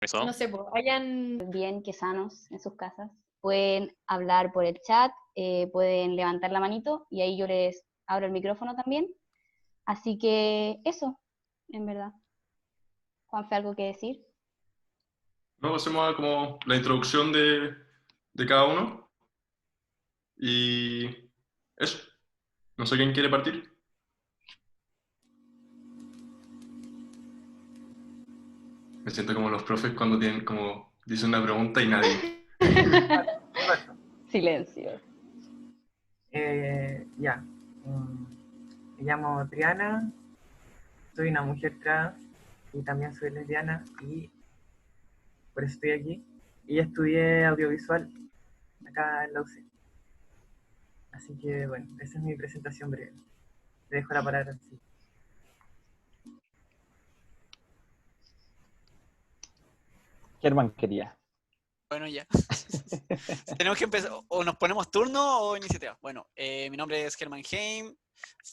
Eso. no sé, pues, hayan bien que sanos en sus casas, pueden hablar por el chat, pueden levantar la manito y ahí yo les abro el micrófono también. Así que eso, en verdad. Juanfe, ¿algo que decir? No, hacemos como la introducción de cada uno y eso. No sé quién quiere partir. Me siento como los profes cuando tienen como dicen una pregunta y nadie. Silencio. Ya. Me llamo Triana, soy una mujer trans y también soy lesbiana y por eso estoy aquí. Y estudié audiovisual acá en la UC. Así que bueno, esa es mi presentación breve. Te dejo la palabra. Sí. Germán quería. Bueno, ya. Tenemos que empezar, o nos ponemos turno o iniciativa. Bueno, mi nombre es Germán Heim,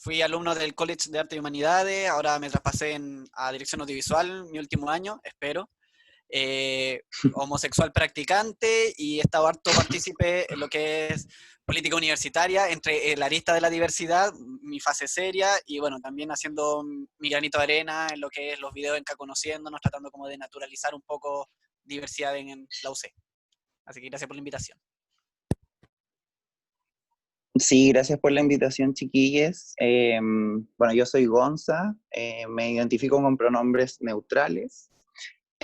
fui alumno del College de Arte y Humanidades, ahora me traspasé a Dirección Audiovisual, mi último año, espero. Homosexual practicante y he estado harto partícipe en lo que es política universitaria, entre la arista de la diversidad, mi fase seria, y bueno, también haciendo mi granito de arena en lo que es los videos en que conociéndonos, tratando como de naturalizar un poco diversidad en la UC. Así que gracias por la invitación. Sí, gracias por la invitación, chiquilles. Bueno, yo soy Gonza, me identifico con pronombres neutrales.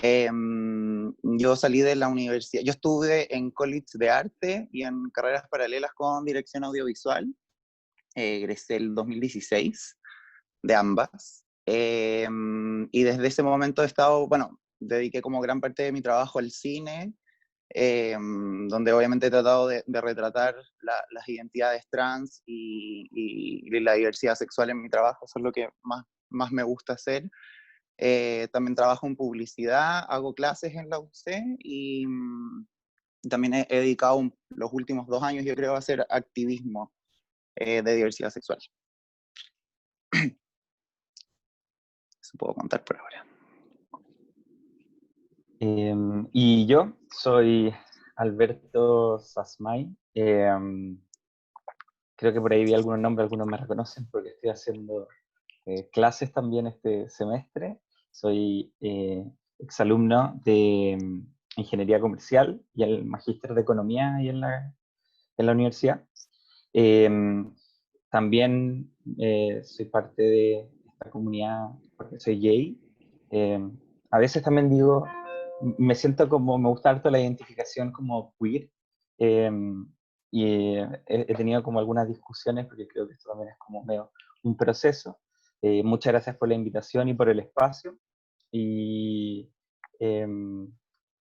Yo salí de la universidad, yo estuve en college de arte y en carreras paralelas con dirección audiovisual. Egresé el 2016 de ambas. Y desde ese momento he estado, bueno, dediqué como gran parte de mi trabajo al cine, donde obviamente he tratado de retratar las identidades trans y la diversidad sexual en mi trabajo. Eso es lo que más me gusta hacer. También trabajo en publicidad, hago clases en la UC y también he dedicado los últimos 2 años, yo creo, a hacer activismo de diversidad sexual. Eso puedo contar por ahora. Y yo soy Alberto Sasmay. Creo que por ahí vi algunos nombres, algunos me reconocen porque estoy haciendo clases también este semestre. Soy exalumno de Ingeniería Comercial y el Magíster de Economía ahí en la universidad. También soy parte de esta comunidad porque soy gay. A veces también digo, me siento como, me gusta harto la identificación como queer. eh, y he tenido como algunas discusiones porque creo que esto también es como medio un proceso. Muchas gracias por la invitación y por el espacio. Y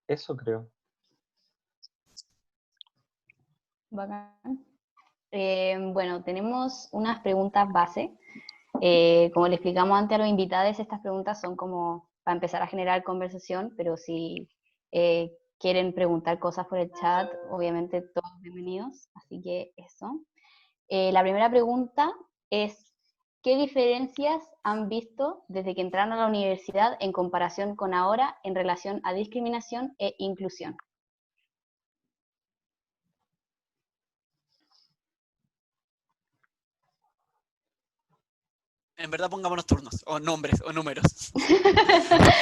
eso creo. Bacán. Bueno, tenemos unas preguntas base. Como le explicamos antes a los invitados, estas preguntas son como para empezar a generar conversación, pero si quieren preguntar cosas por el chat, obviamente todos bienvenidos, así que eso. La primera pregunta es, ¿qué diferencias han visto desde que entraron a la universidad en comparación con ahora en relación a discriminación e inclusión? En verdad pongámonos turnos, o nombres, o números.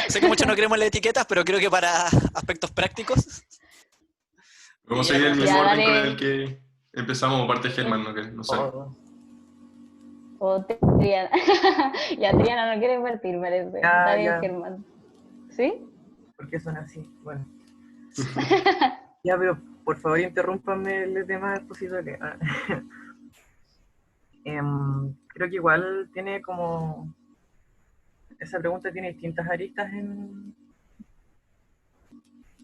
Sé que muchos no queremos las etiquetas, pero creo que para aspectos prácticos... Vamos a seguir el mismo Ya, orden con dale. el que empezamos, parte Germán, no sé. O Triana. Ya Triana no quiere invertir, parece. Está bien, Germán. ¿Sí? ¿Por qué son así? Bueno. Ya, pero por favor interrúmpanme los demás expositores. Creo que igual tiene como... Esa pregunta tiene distintas aristas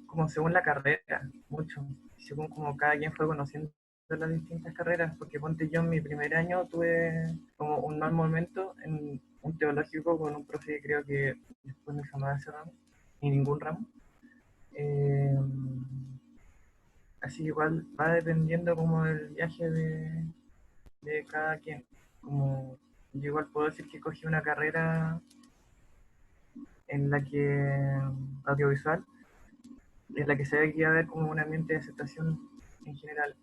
como según la carrera, mucho. Según como cada quien fue conociendo las distintas carreras, porque ponte yo en mi primer año tuve como un mal momento en un teológico con un profe que creo que después no hizo más ese ramo, ni ningún ramo. Así que igual va dependiendo como del viaje de cada quien. Como yo igual puedo decir que cogí una carrera en la que audiovisual, en la que se ve que iba a haber como un ambiente de aceptación en general.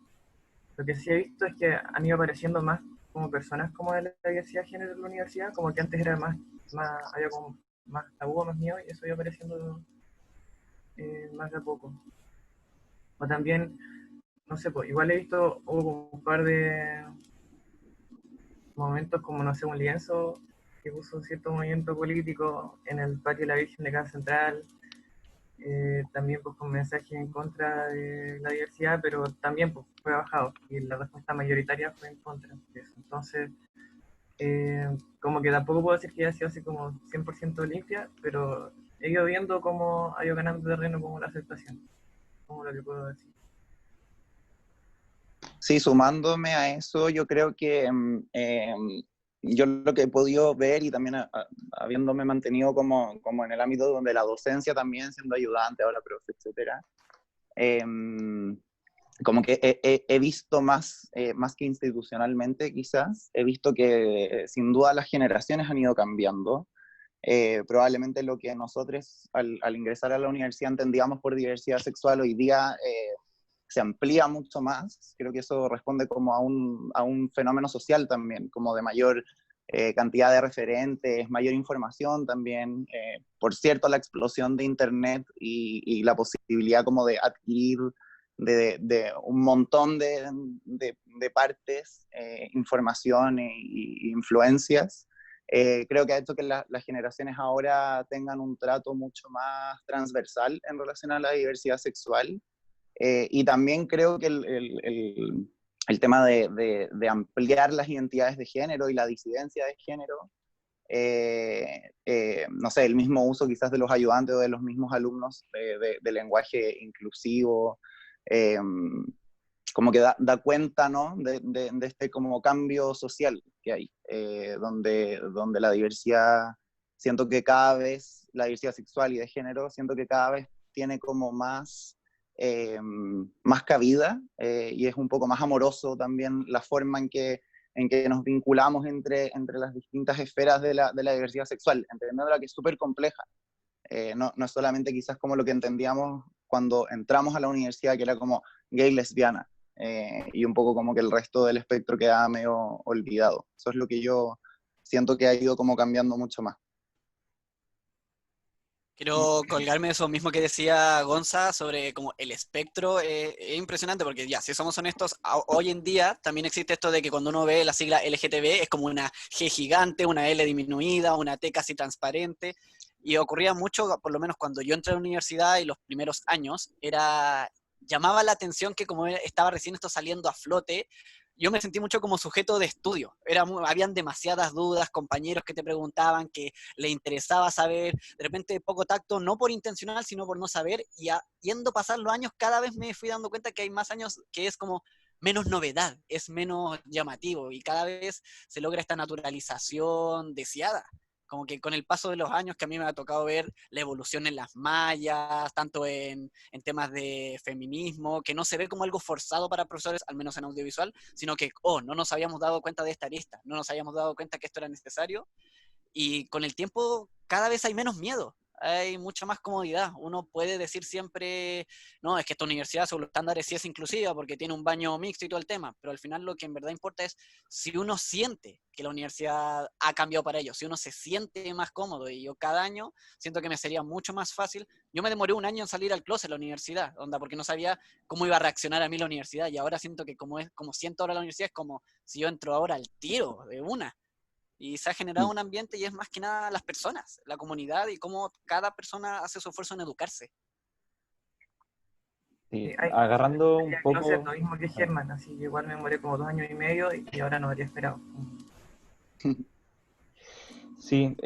Lo que sí he visto es que han ido apareciendo más como personas como de la diversidad de género en la universidad, como que antes era había como más tabú, más miedo, y eso iba apareciendo más de a poco. O también, no sé, pues igual he visto, hubo como un par de momentos como, no sé, un lienzo que puso cierto movimiento político en el patio de la Virgen de Casa Central, también pues con mensajes en contra de la diversidad, pero también pues fue bajado y la respuesta mayoritaria fue en contra de eso. Entonces, como que tampoco puedo decir que haya sido así como 100% limpia, pero he ido viendo cómo ha ido ganando terreno como la aceptación, como lo que puedo decir. Sí, sumándome a eso, yo creo que yo lo que he podido ver y también habiéndome mantenido como en el ámbito donde la docencia también, siendo ayudante, ahora profe, etcétera, como que he visto más que institucionalmente quizás, he visto que sin duda las generaciones han ido cambiando. Probablemente lo que nosotros al ingresar a la universidad entendíamos por diversidad sexual hoy día se amplía mucho más. Creo que eso responde como a un fenómeno social también, como de mayor cantidad de referentes, mayor información también. Por cierto, la explosión de Internet y la posibilidad como de adquirir de un montón de partes, información e influencias. Creo que ha hecho que las generaciones ahora tengan un trato mucho más transversal en relación a la diversidad sexual. Y también creo que el tema de ampliar las identidades de género y la disidencia de género, no sé, el mismo uso quizás de los ayudantes o de los mismos alumnos de lenguaje inclusivo, eh, como que da cuenta, ¿no? De este como cambio social que hay, donde la diversidad, siento que cada vez, la diversidad sexual y de género, siento que cada vez tiene como más cabida, y es un poco más amoroso también la forma en que nos vinculamos entre las distintas esferas de la diversidad sexual, entendiendo que es súper compleja. No es solamente quizás como lo que entendíamos cuando entramos a la universidad, que era como gay, lesbiana, y un poco como que el resto del espectro quedaba medio olvidado. Eso es lo que yo siento que ha ido como cambiando mucho más. Quiero colgarme de eso mismo que decía Gonza sobre como el espectro. Es impresionante porque ya, si somos honestos, hoy en día también existe esto de que cuando uno ve la sigla LGTB es como una G gigante, una L disminuida, una T casi transparente. Y ocurría mucho, por lo menos cuando yo entré a la universidad y los primeros años, llamaba la atención que como estaba recién esto saliendo a flote, yo me sentí mucho como sujeto de estudio. Habían demasiadas dudas, compañeros que te preguntaban, que le interesaba saber, de repente poco tacto, no por intencional, sino por no saber, y yendo pasar los años, cada vez me fui dando cuenta que hay más años que es como menos novedad, es menos llamativo, y cada vez se logra esta naturalización deseada. Como que con el paso de los años que a mí me ha tocado ver la evolución en las mallas, tanto en temas de feminismo, que no se ve como algo forzado para profesores, al menos en audiovisual, sino que, no nos habíamos dado cuenta de esta arista, no nos habíamos dado cuenta que esto era necesario, y con el tiempo cada vez hay menos miedo, hay mucha más comodidad. Uno puede decir siempre, no, es que esta universidad, según los estándares, sí es inclusiva porque tiene un baño mixto y todo el tema, pero al final lo que en verdad importa es si uno siente que la universidad ha cambiado para ellos, si uno se siente más cómodo, y yo cada año siento que me sería mucho más fácil. Yo me demoré un año en salir al closet de la universidad, onda, porque no sabía cómo iba a reaccionar a mí la universidad, y ahora siento que como siento ahora la universidad, es como si yo entro ahora al tiro de una. Y se ha generado un ambiente y es más que nada las personas, la comunidad y cómo cada persona hace su esfuerzo en educarse. Sí, Hay agarrando un no sé, poco... lo mismo que Germán, así que igual me demoré como 2 años y medio y ahora no habría esperado. Sí,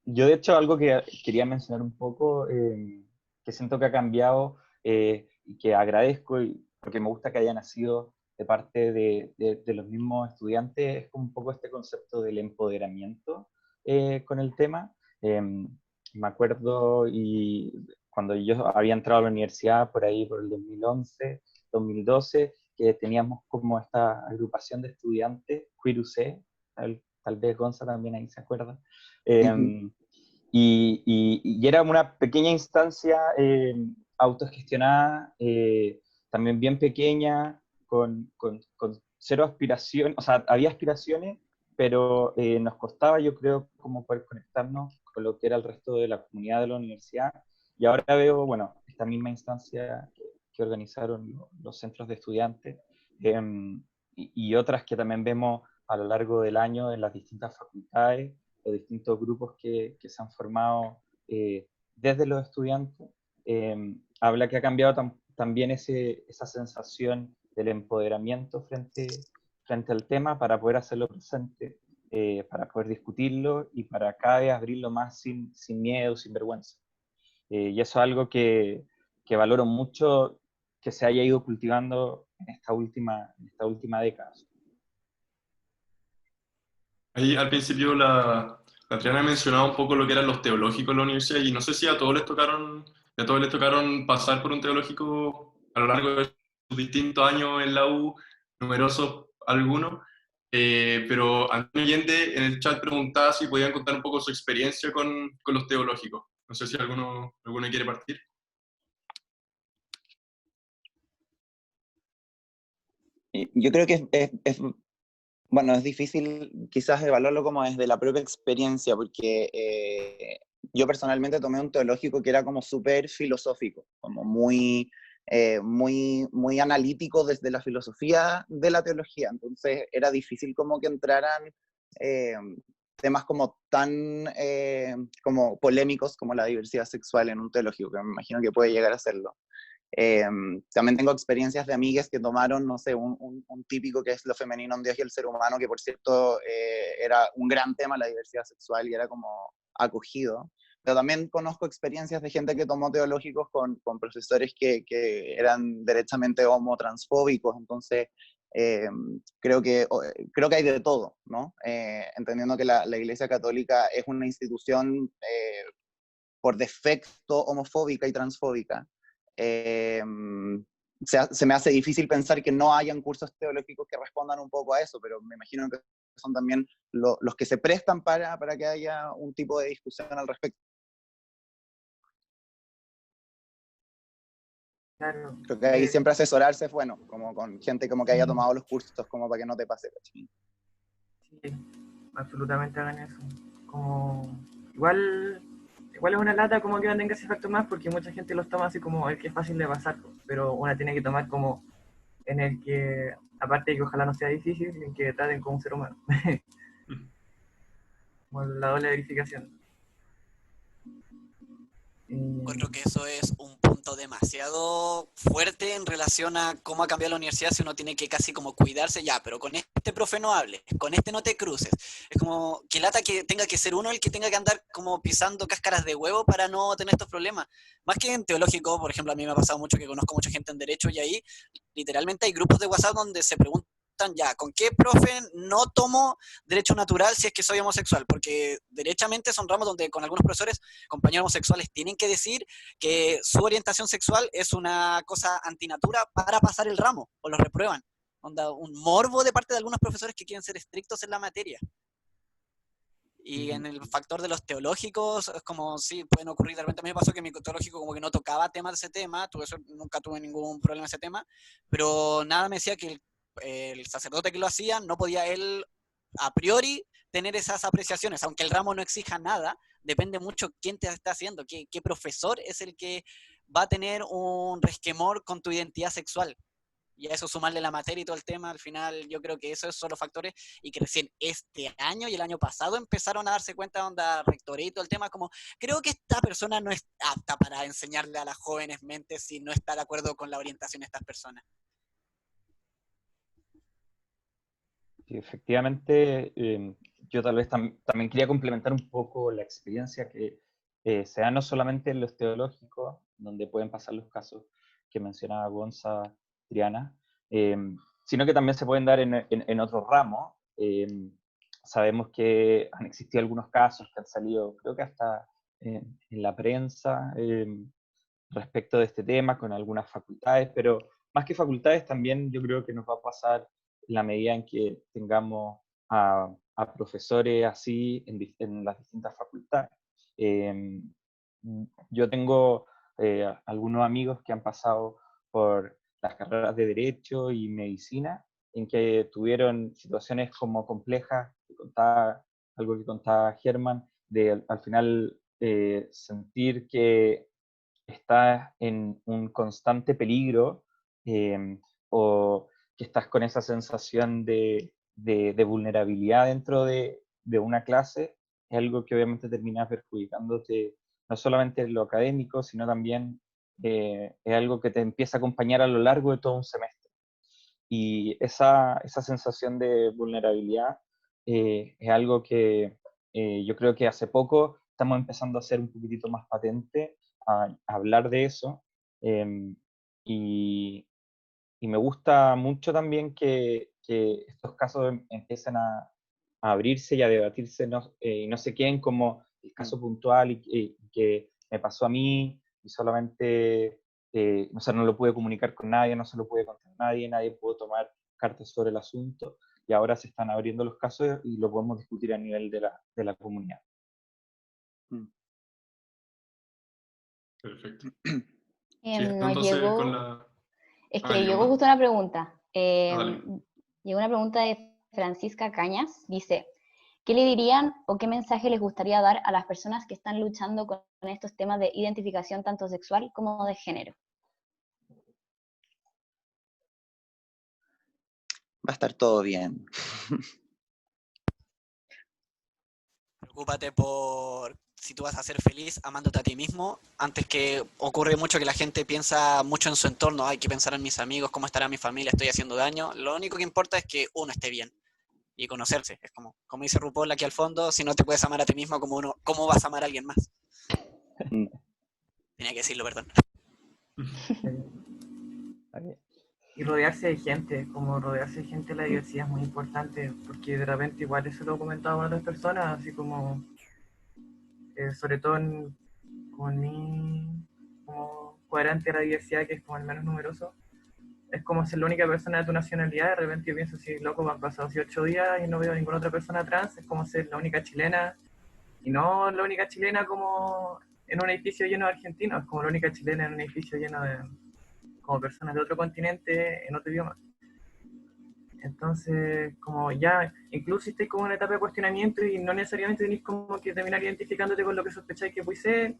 yo de hecho algo que quería mencionar un poco, que siento que ha cambiado, y que agradezco porque me gusta que haya nacido de parte de los mismos estudiantes, es como un poco este concepto del empoderamiento con el tema. Me acuerdo y cuando yo había entrado a la universidad por ahí por el 2011, 2012, que teníamos como esta agrupación de estudiantes, Queer UC, tal vez Gonza también ahí se acuerda. Uh-huh. Y era una pequeña instancia autogestionada, también bien pequeña, con cero aspiración, o sea, había aspiraciones, pero nos costaba, yo creo, como poder conectarnos con lo que era el resto de la comunidad de la universidad. Y ahora veo, bueno, esta misma instancia que organizaron los centros de estudiantes, y otras que también vemos a lo largo del año en las distintas facultades, los distintos grupos que se han formado desde los estudiantes, habla que ha cambiado también esa sensación del empoderamiento frente al tema para poder hacerlo presente, para poder discutirlo y para cada vez abrirlo más sin miedo, sin vergüenza. Y eso es algo que valoro mucho que se haya ido cultivando en esta última década. Ahí al principio la Triana mencionaba un poco lo que eran los teológicos en la universidad y no sé si a todos les tocaron pasar por un teológico a lo largo de sus distintos años en la U, numerosos algunos, pero Antonio Allende en el chat preguntaba si podían contar un poco su experiencia con los teológicos. No sé si alguno quiere partir. Yo creo que bueno, es difícil quizás evaluarlo como desde la propia experiencia, porque yo personalmente tomé un teológico que era como súper filosófico, como muy analítico desde la filosofía de la teología. Entonces era difícil como que entraran eh, temas como tan como polémicos como la diversidad sexual en un teológico, que me imagino que puede llegar a serlo. También tengo experiencias de amigas que tomaron, no sé, un típico que es lo femenino en Dios y el ser humano, que por cierto era un gran tema, la diversidad sexual, y era como acogido. Pero también conozco experiencias de gente que tomó teológicos con profesores que eran derechamente homotransfóbicos, entonces creo que hay de todo, ¿no? Entendiendo que la Iglesia Católica es una institución por defecto homofóbica y transfóbica. Se me hace difícil pensar que no hayan cursos teológicos que respondan un poco a eso, pero me imagino que son también los que se prestan para que haya un tipo de discusión al respecto. Claro. Creo que ahí siempre asesorarse es bueno, como con gente como que haya tomado los cursos, como para que no te pase. Sí, absolutamente hagan eso. Como, igual es una lata como que no tenga ese efecto más, porque mucha gente los toma así como el que es fácil de pasar, pero una tiene que tomar como en el que, aparte de que ojalá no sea difícil, en que traten como un ser humano. Como la doble verificación. Encuentro que eso es un punto demasiado fuerte en relación a cómo ha cambiado la universidad, si uno tiene que casi como cuidarse ya, pero con este profe no hables, con este no te cruces. Es como que lata que tenga que ser uno el que tenga que andar como pisando cáscaras de huevo para no tener estos problemas. Más que en teológico, por ejemplo, a mí me ha pasado mucho que conozco mucha gente en derecho y ahí literalmente hay grupos de WhatsApp donde se preguntan ya, ¿con qué profe no tomo derecho natural si es que soy homosexual? Porque derechamente son ramos donde con algunos profesores, compañeros homosexuales, tienen que decir que su orientación sexual es una cosa antinatura para pasar el ramo, o los reprueban. Onda, un morbo de parte de algunos profesores que quieren ser estrictos en la materia. Y en el factor de los teológicos, es como, sí, pueden ocurrir, de repente a mí me pasó que mi teológico como que no tocaba temas de ese tema, nunca tuve ningún problema en ese tema, pero nada me decía que el sacerdote que lo hacía no podía él a priori tener esas apreciaciones, aunque el ramo no exija nada, depende mucho quién te está haciendo, qué profesor es el que va a tener un resquemor con tu identidad sexual. Y a eso sumarle la materia y todo el tema, al final yo creo que esos son los factores y que recién este año y el año pasado empezaron a darse cuenta de onda rectoré y todo el tema, como creo que esta persona no es apta para enseñarle a las jóvenes mentes si no está de acuerdo con la orientación de estas personas. Sí, efectivamente, yo tal vez también quería complementar un poco la experiencia que se da no solamente en los teológicos, donde pueden pasar los casos que mencionaba Gonza, Triana, eh, sino que también se pueden dar en otros ramos. Sabemos que han existido algunos casos que han salido, creo que hasta en la prensa, respecto de este tema con algunas facultades, pero más que facultades también yo creo que nos va a pasar en la medida en que tengamos a profesores así en las distintas facultades. Yo tengo algunos amigos que han pasado por las carreras de Derecho y Medicina, en que tuvieron situaciones como complejas, algo que contaba Germán, de al final sentir que estás en un constante peligro, o que estás con esa sensación de vulnerabilidad dentro de una clase, es algo que obviamente termina perjudicándote no solamente en lo académico, sino también es algo que te empieza a acompañar a lo largo de todo un semestre. Y esa sensación de vulnerabilidad es algo que yo creo que hace poco estamos empezando a ser un poquitito más patente, a hablar de eso. em, y, y me gusta mucho también que estos casos empiecen a abrirse y a debatirse, y no se queden como el caso puntual y que me pasó a mí y solamente, o sea, no lo pude comunicar con nadie, no se lo pude contar a nadie, nadie pudo tomar cartas sobre el asunto, y ahora se están abriendo los casos y lo podemos discutir a nivel de la comunidad. Perfecto. Sí, Nos entonces con llegó, la... es Ah, que ¿llegó llegó más? justo una pregunta. Dale. Llegó una pregunta de Francisca Cañas. Dice, ¿qué le dirían o qué mensaje les gustaría dar a las personas que están luchando con estos temas de identificación tanto sexual como de género? Va a estar todo bien. Preocúpate por si tú vas a ser feliz amándote a ti mismo, antes que ocurre mucho que la gente piensa mucho en su entorno, hay que pensar en mis amigos, cómo estará mi familia, estoy haciendo daño. Lo único que importa es que uno esté bien y conocerse. Es como dice RuPaul aquí al fondo, si no te puedes amar a ti mismo, ¿cómo vas a amar a alguien más? Tenía que decirlo, perdón. Y rodearse de gente, como rodearse de gente, la diversidad es muy importante, porque de repente igual eso lo comentaba a otras personas, así como, sobre todo como en mi como cuadrante de la diversidad, que es como el menos numeroso, es como ser la única persona de tu nacionalidad. De repente yo pienso, si loco, me han pasado así 8 días y no veo a ninguna otra persona trans, es como ser la única chilena, y no la única chilena como en un edificio lleno de argentinos, es como la única chilena en un edificio lleno de como personas de otro continente en otro idioma. Entonces, como ya, incluso si estáis como en una etapa de cuestionamiento y no necesariamente tenéis como que terminar identificándote con lo que sospecháis que puede ser,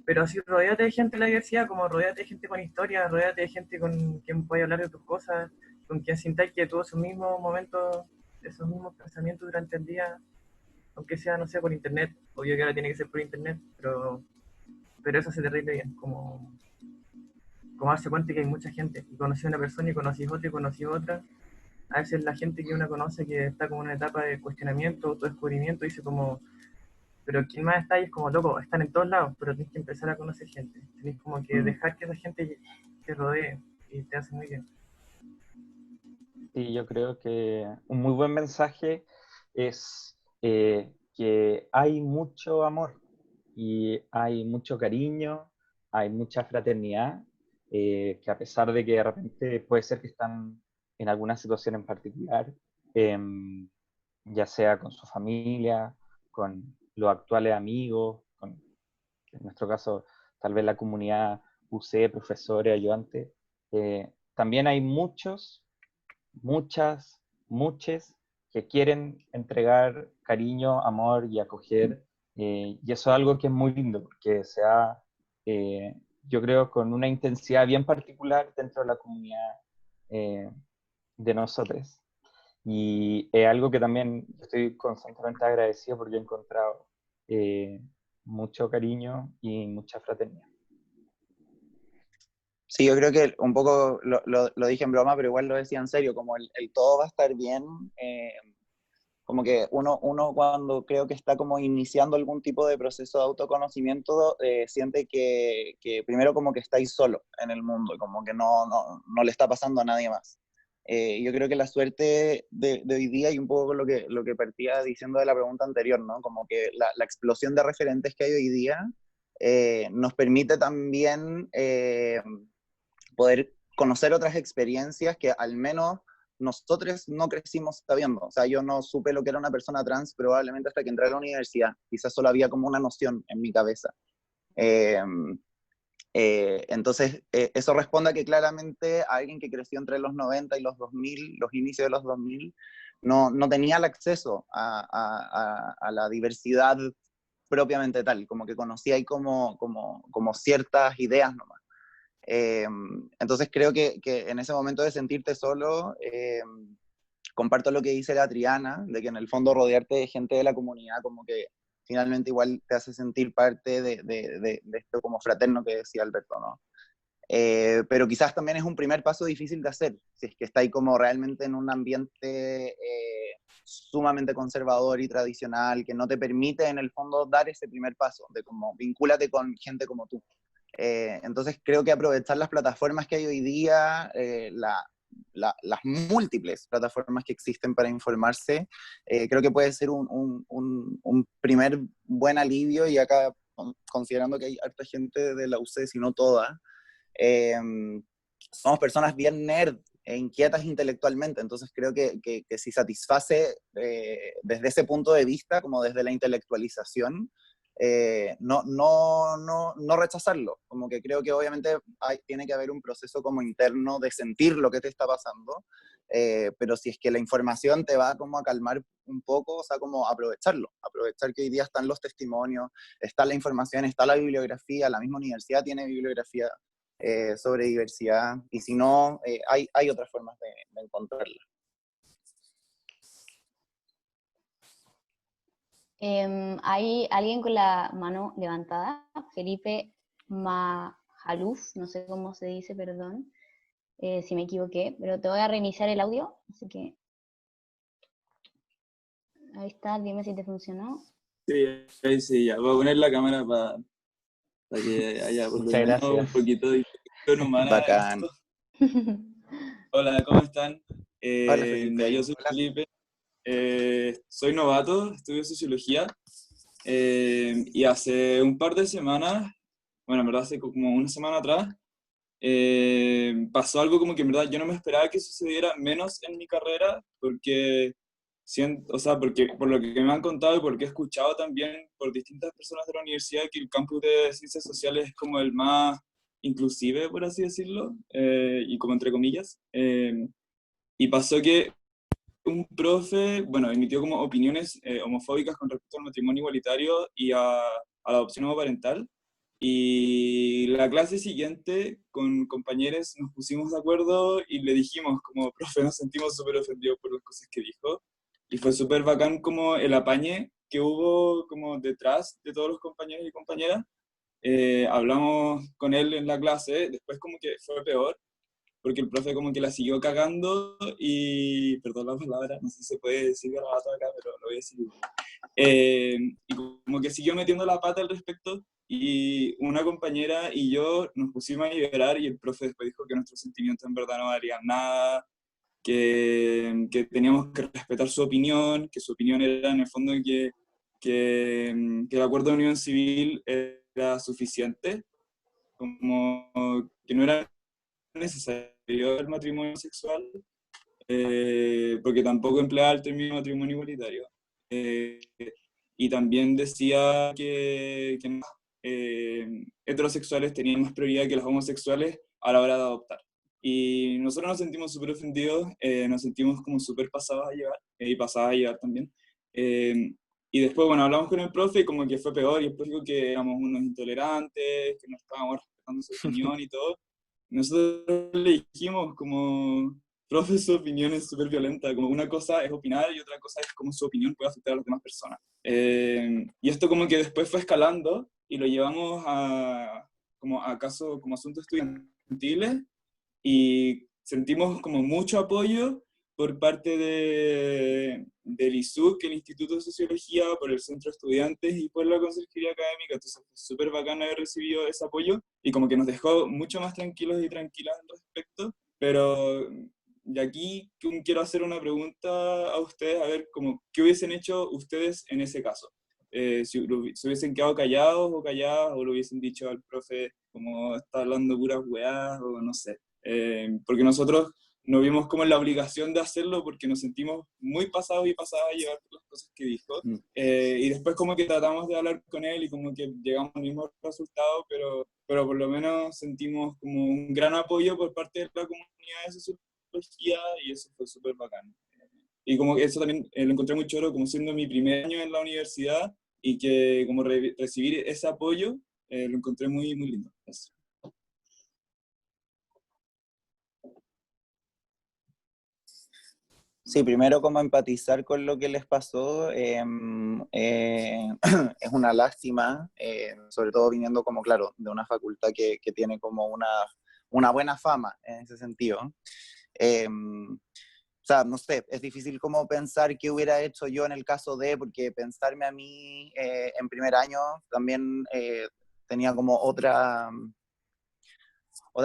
pero así rodeate de gente de la diversidad, como rodeate de gente con historia, rodeate de gente con quien pueda hablar de tus cosas, con quien sintáis que tuvo esos mismos momentos, esos mismos pensamientos durante el día, aunque sea, no sé, por internet. Obvio que ahora tiene que ser por internet, pero eso hace terrible bien, como darse cuenta que hay mucha gente, y conocí a una persona y conocí otra y conocí otra. A veces la gente que uno conoce que está como en una etapa de cuestionamiento, autodescubrimiento, dice como, pero ¿quién más está ahí? Es como, loco, están en todos lados, pero tienes que empezar a conocer gente. Tienes como que dejar que esa gente te rodee y te hace muy bien. Sí, yo creo que un muy buen mensaje es que hay mucho amor y hay mucho cariño, hay mucha fraternidad, que a pesar de que de repente puede ser que están en alguna situación en particular, em, ya sea con su familia, con los actuales amigos, en nuestro caso tal vez la comunidad UC, profesores, ayudantes, también hay muchas que quieren entregar cariño, amor y acoger, y eso es algo que es muy lindo, porque se da, yo creo, con una intensidad bien particular dentro de la comunidad eh, de nosotros. Y es algo que también estoy constantemente agradecido porque he encontrado eh, mucho cariño y mucha fraternidad. Sí, yo creo que un poco lo dije en broma, pero igual lo decía en serio, como el todo va a estar bien. Como que uno cuando creo que está como iniciando algún tipo de proceso de autoconocimiento, siente que primero como que estáis solo en el mundo, como que no le está pasando a nadie más. Yo creo que la suerte de hoy día, y un poco lo que partía diciendo de la pregunta anterior, ¿no? Como que la explosión de referentes que hay hoy día nos permite también poder conocer otras experiencias que al menos nosotros no crecimos sabiendo. O sea, yo no supe lo que era una persona trans probablemente hasta que entré a la universidad. Quizás solo había como una noción en mi cabeza. Entonces, eso responde a que claramente alguien que creció entre los 90 y los 2000, los inicios de los 2000, no tenía el acceso a la diversidad propiamente tal, como que conocía ahí como ciertas ideas nomás. Entonces creo que en ese momento de sentirte solo, comparto lo que dice la Triana, de que en el fondo rodearte de gente de la comunidad como que finalmente igual te hace sentir parte de esto como fraterno que decía Alberto, ¿no? Pero quizás también es un primer paso difícil de hacer, si es que está ahí como realmente en un ambiente sumamente conservador y tradicional, que no te permite en el fondo dar ese primer paso, de como vincúlate con gente como tú. Entonces creo que aprovechar las plataformas que hay hoy día, las múltiples plataformas que existen para informarse, creo que puede ser un primer buen alivio, y acá considerando que hay harta gente de la UC, si no toda, somos personas bien nerd e inquietas intelectualmente, entonces creo que si satisface desde ese punto de vista, como desde la intelectualización, no rechazarlo, como que creo que obviamente tiene que haber un proceso como interno de sentir lo que te está pasando, pero si es que la información te va como a calmar un poco, o sea, como aprovechar que hoy día están los testimonios, está la información, está la bibliografía, la misma universidad tiene bibliografía sobre diversidad, y si no, hay otras formas de encontrarla. Hay alguien con la mano levantada, Felipe Majaluf, no sé cómo se dice, perdón, si me equivoqué, pero te voy a reiniciar el audio, así que ahí está, dime si te funcionó. Sí, ahí sí, ya. Voy a poner la cámara para que haya por lo Muchas menos un gracias. poquito de interacción humana en Bacán. esto. Hola, ¿cómo están? Hola Ya, Felipe. yo soy Hola. Felipe, soy novato, estudio sociología, y hace un par de semanas, bueno, en verdad hace como una semana atrás, pasó algo como que en verdad yo no me esperaba que sucediera, menos en mi carrera, porque o sea, porque por lo que me han contado y porque he escuchado también por distintas personas de la universidad, que el campus de ciencias sociales es como el más inclusive, por así decirlo, y como entre comillas. Y pasó que un profe, bueno, emitió como opiniones homofóbicas con respecto al matrimonio igualitario y a la adopción homoparental. Y la clase siguiente, con compañeros, nos pusimos de acuerdo y le dijimos, como profe, nos sentimos súper ofendidos por las cosas que dijo. Y fue súper bacán como el apañe que hubo como detrás de todos los compañeros y compañeras. Hablamos con él en la clase, después como que fue peor, porque el profe como que la siguió cagando y, perdón la palabra, no sé si se puede decir garabato acá, pero lo voy a decir igual. Y como que siguió metiendo la pata al respecto, y una compañera y yo nos pusimos a llorar, y el profe después dijo que nuestros sentimientos en verdad no valían nada, que teníamos que respetar su opinión, que su opinión era en el fondo que el acuerdo de unión civil era suficiente, como que no era necesario el matrimonio sexual, porque tampoco empleaba el término matrimonio igualitario. Y también decía que los heterosexuales tenían más prioridad que los homosexuales a la hora de adoptar. Y nosotros nos sentimos súper ofendidos, nos sentimos como súper pasados a llevar, y pasadas a llevar también. Y después, bueno, hablamos con el profe y como que fue peor, y después dijo que éramos unos intolerantes, que no estábamos respetando su opinión y todo. Nosotros le dijimos como, profe, su opinión es súper violenta, como una cosa es opinar y otra cosa es cómo su opinión puede afectar a las demás personas. Y esto como que después fue escalando y lo llevamos a casos, como asuntos estudiantiles, y sentimos como mucho apoyo por parte del ISUC, el Instituto de Sociología, por el Centro de Estudiantes y por la Consejería Académica. Entonces fue súper bacán haber recibido ese apoyo y como que nos dejó mucho más tranquilos y tranquilas al respecto. Pero de aquí quiero hacer una pregunta a ustedes, a ver como, ¿qué hubiesen hecho ustedes en ese caso? Si se hubiesen quedado callados o calladas, o lo hubiesen dicho al profe como está hablando puras weás, o no sé. Porque nosotros nos vimos como en la obligación de hacerlo porque nos sentimos muy pasados y pasadas a llevar las cosas que dijo. Mm. Y después como que tratamos de hablar con él y como que llegamos al mismo resultado, pero por lo menos sentimos como un gran apoyo por parte de la comunidad de sociología y eso fue súper bacán. Y como que eso también lo encontré muy choro, como siendo mi primer año en la universidad y que como recibir ese apoyo, lo encontré muy, muy lindo. Eso. Sí, primero como empatizar con lo que les pasó, es una lástima, sobre todo viniendo como, claro, de una facultad que tiene como una buena fama en ese sentido. O sea, no sé, es difícil como pensar qué hubiera hecho yo en el caso de, porque pensarme a mí en primer año también tenía como otra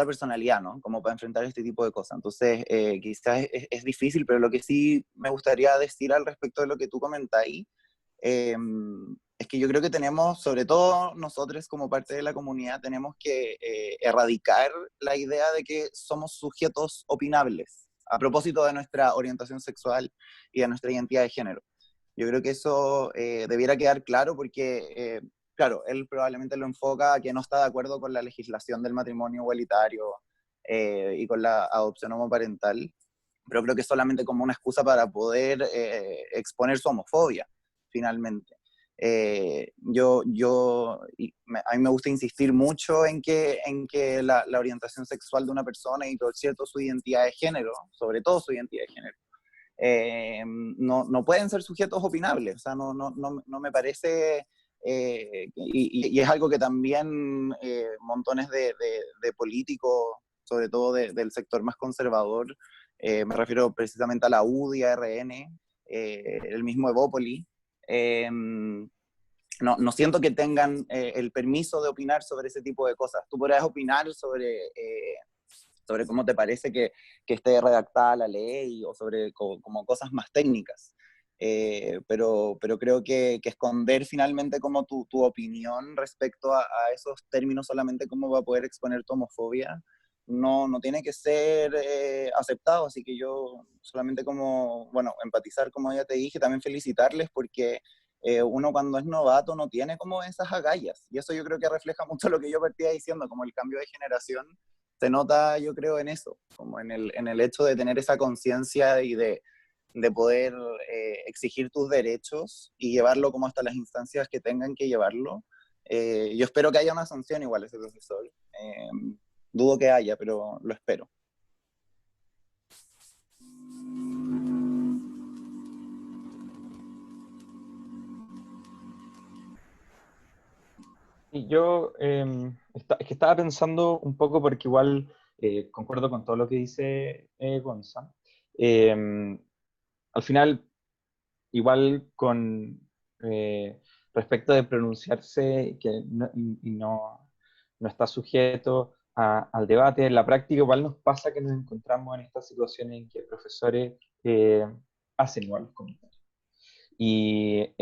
personalidad, ¿no? Como para enfrentar este tipo de cosas. Entonces, quizás es difícil, pero lo que sí me gustaría decir al respecto de lo que tú comentáis, es que yo creo que tenemos, sobre todo nosotros como parte de la comunidad, tenemos que erradicar la idea de que somos sujetos opinables a propósito de nuestra orientación sexual y de nuestra identidad de género. Yo creo que eso debiera quedar claro porque claro, él probablemente lo enfoca a que no está de acuerdo con la legislación del matrimonio igualitario y con la adopción homoparental, pero creo que es solamente como una excusa para poder exponer su homofobia, finalmente. A mí me gusta insistir mucho en que la orientación sexual de una persona y, por cierto, su identidad de género, sobre todo su identidad de género, no pueden ser sujetos opinables. O sea, no me parece, y es algo que también montones de políticos, sobre todo del sector más conservador, me refiero precisamente a la UDI, a RN, el mismo Evópoli, no siento que tengan el permiso de opinar sobre ese tipo de cosas. Tú podrás opinar sobre cómo te parece que esté redactada la ley o sobre como cosas más técnicas. Pero creo que esconder finalmente como tu opinión respecto a esos términos solamente como va a poder exponer tu homofobia, no tiene que ser aceptado. Así que yo solamente como, bueno, empatizar, como ya te dije, también felicitarles porque uno cuando es novato no tiene como esas agallas. Y eso yo creo que refleja mucho lo que yo partía diciendo, como el cambio de generación se nota, yo creo, en eso, como en el hecho de tener esa conciencia y de poder exigir tus derechos y llevarlo como hasta las instancias que tengan que llevarlo. Yo espero que haya una sanción igual a ese profesor. Dudo que haya, pero lo espero. Y yo es que estaba pensando un poco porque igual concuerdo con todo lo que dice Gonza. Al final, igual con respecto de pronunciarse que no está sujeto al debate, en la práctica igual nos pasa que nos encontramos en estas situaciones en que profesores hacen igual los comentarios. Y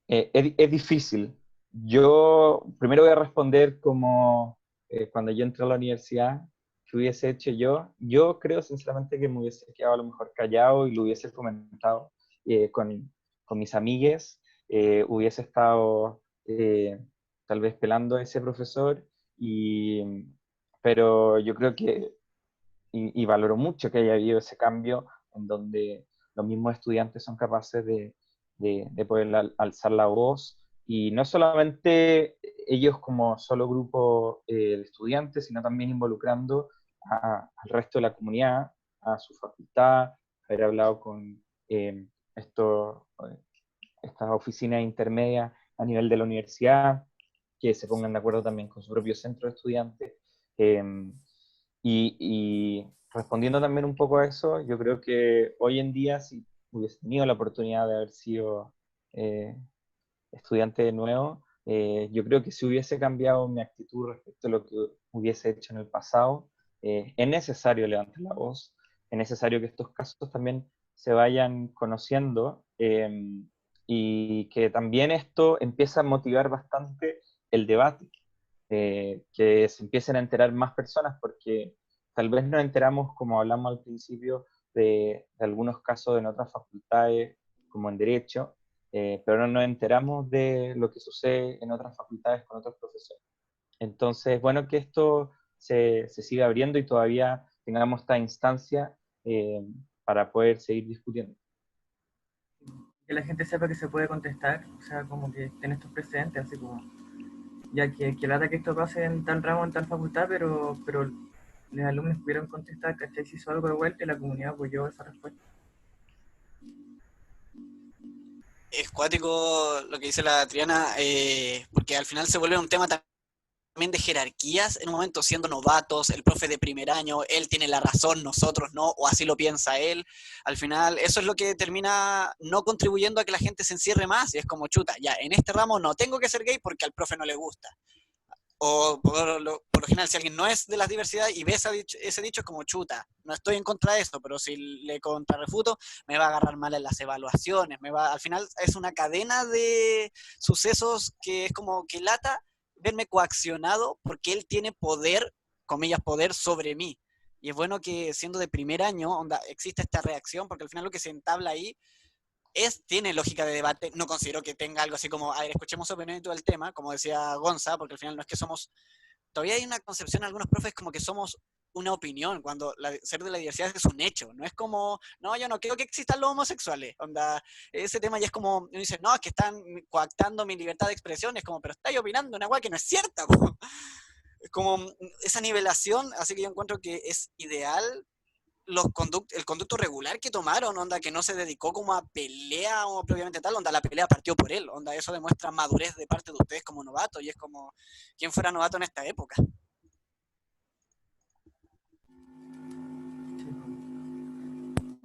es difícil. Yo primero voy a responder como cuando yo entré a la universidad, ¿qué hubiese hecho yo? Yo creo sinceramente que me hubiese quedado a lo mejor callado y lo hubiese comentado con mis amigues, hubiese estado tal vez pelando a ese profesor, pero yo creo que, y valoro mucho que haya habido ese cambio en donde los mismos estudiantes son capaces de poder alzar la voz, y no solamente ellos como solo grupo de estudiantes, sino también involucrando al resto de la comunidad, a su facultad, haber hablado con esto, estas oficinas intermedias a nivel de la universidad, que se pongan de acuerdo también con su propio centro de estudiantes. Y respondiendo también un poco a eso, yo creo que hoy en día, si hubiese tenido la oportunidad de haber sido eh, estudiante de nuevo, yo creo que si hubiese cambiado mi actitud respecto a lo que hubiese hecho en el pasado, es necesario levantar la voz, es necesario que estos casos también se vayan conociendo, y que también esto empieza a motivar bastante el debate, que se empiecen a enterar más personas, porque tal vez nos enteramos, como hablamos al principio, de algunos casos en otras facultades, como en Derecho, pero no nos enteramos de lo que sucede en otras facultades con otros profesores. Entonces, bueno, que esto se siga abriendo y todavía tengamos esta instancia para poder seguir discutiendo. Que la gente sepa que se puede contestar, o sea, como que estén estos precedentes, así como, ya que lata que esto pase en tal ramo, en tal facultad, pero los alumnos pudieron contestar, ¿cachai? Se hizo algo de vuelta y la comunidad apoyó esa respuesta. Es cuático lo que dice la Triana, porque al final se vuelve un tema también de jerarquías en un momento, siendo novatos, el profe de primer año, él tiene la razón, nosotros no, o así lo piensa él. Al final, eso es lo que termina no contribuyendo a que la gente se encierre más, y es como, chuta, ya, en este ramo no tengo que ser gay porque al profe no le gusta. O por lo general, si alguien no es de las diversidades y ve ese dicho, es como, chuta, no estoy en contra de esto, pero si le contrarrefuto, me va a agarrar mal en las evaluaciones, al final es una cadena de sucesos que es como que lata verme coaccionado porque él tiene poder, comillas, poder sobre mí. Y es bueno que siendo de primer año, onda, existe esta reacción, porque al final lo que se entabla ahí tiene lógica de debate. No considero que tenga algo así como, a ver, escuchemos su opinión y todo el tema, como decía Gonza, porque al final no es que somos, todavía hay una concepción en algunos profes como que somos una opinión, cuando ser de la diversidad es un hecho, no es como, no, yo no creo que existan los homosexuales, onda, ese tema ya es como, uno dice, no, es que están coactando mi libertad de expresión, es como, pero estáis opinando una cosa que no es cierta, po. Es como esa nivelación, así que yo encuentro que es ideal el conducto regular que tomaron, onda, que no se dedicó como a pelea o propiamente tal, onda, la pelea partió por él, onda, eso demuestra madurez de parte de ustedes como novatos, y es como, ¿quién fuera novato en esta época?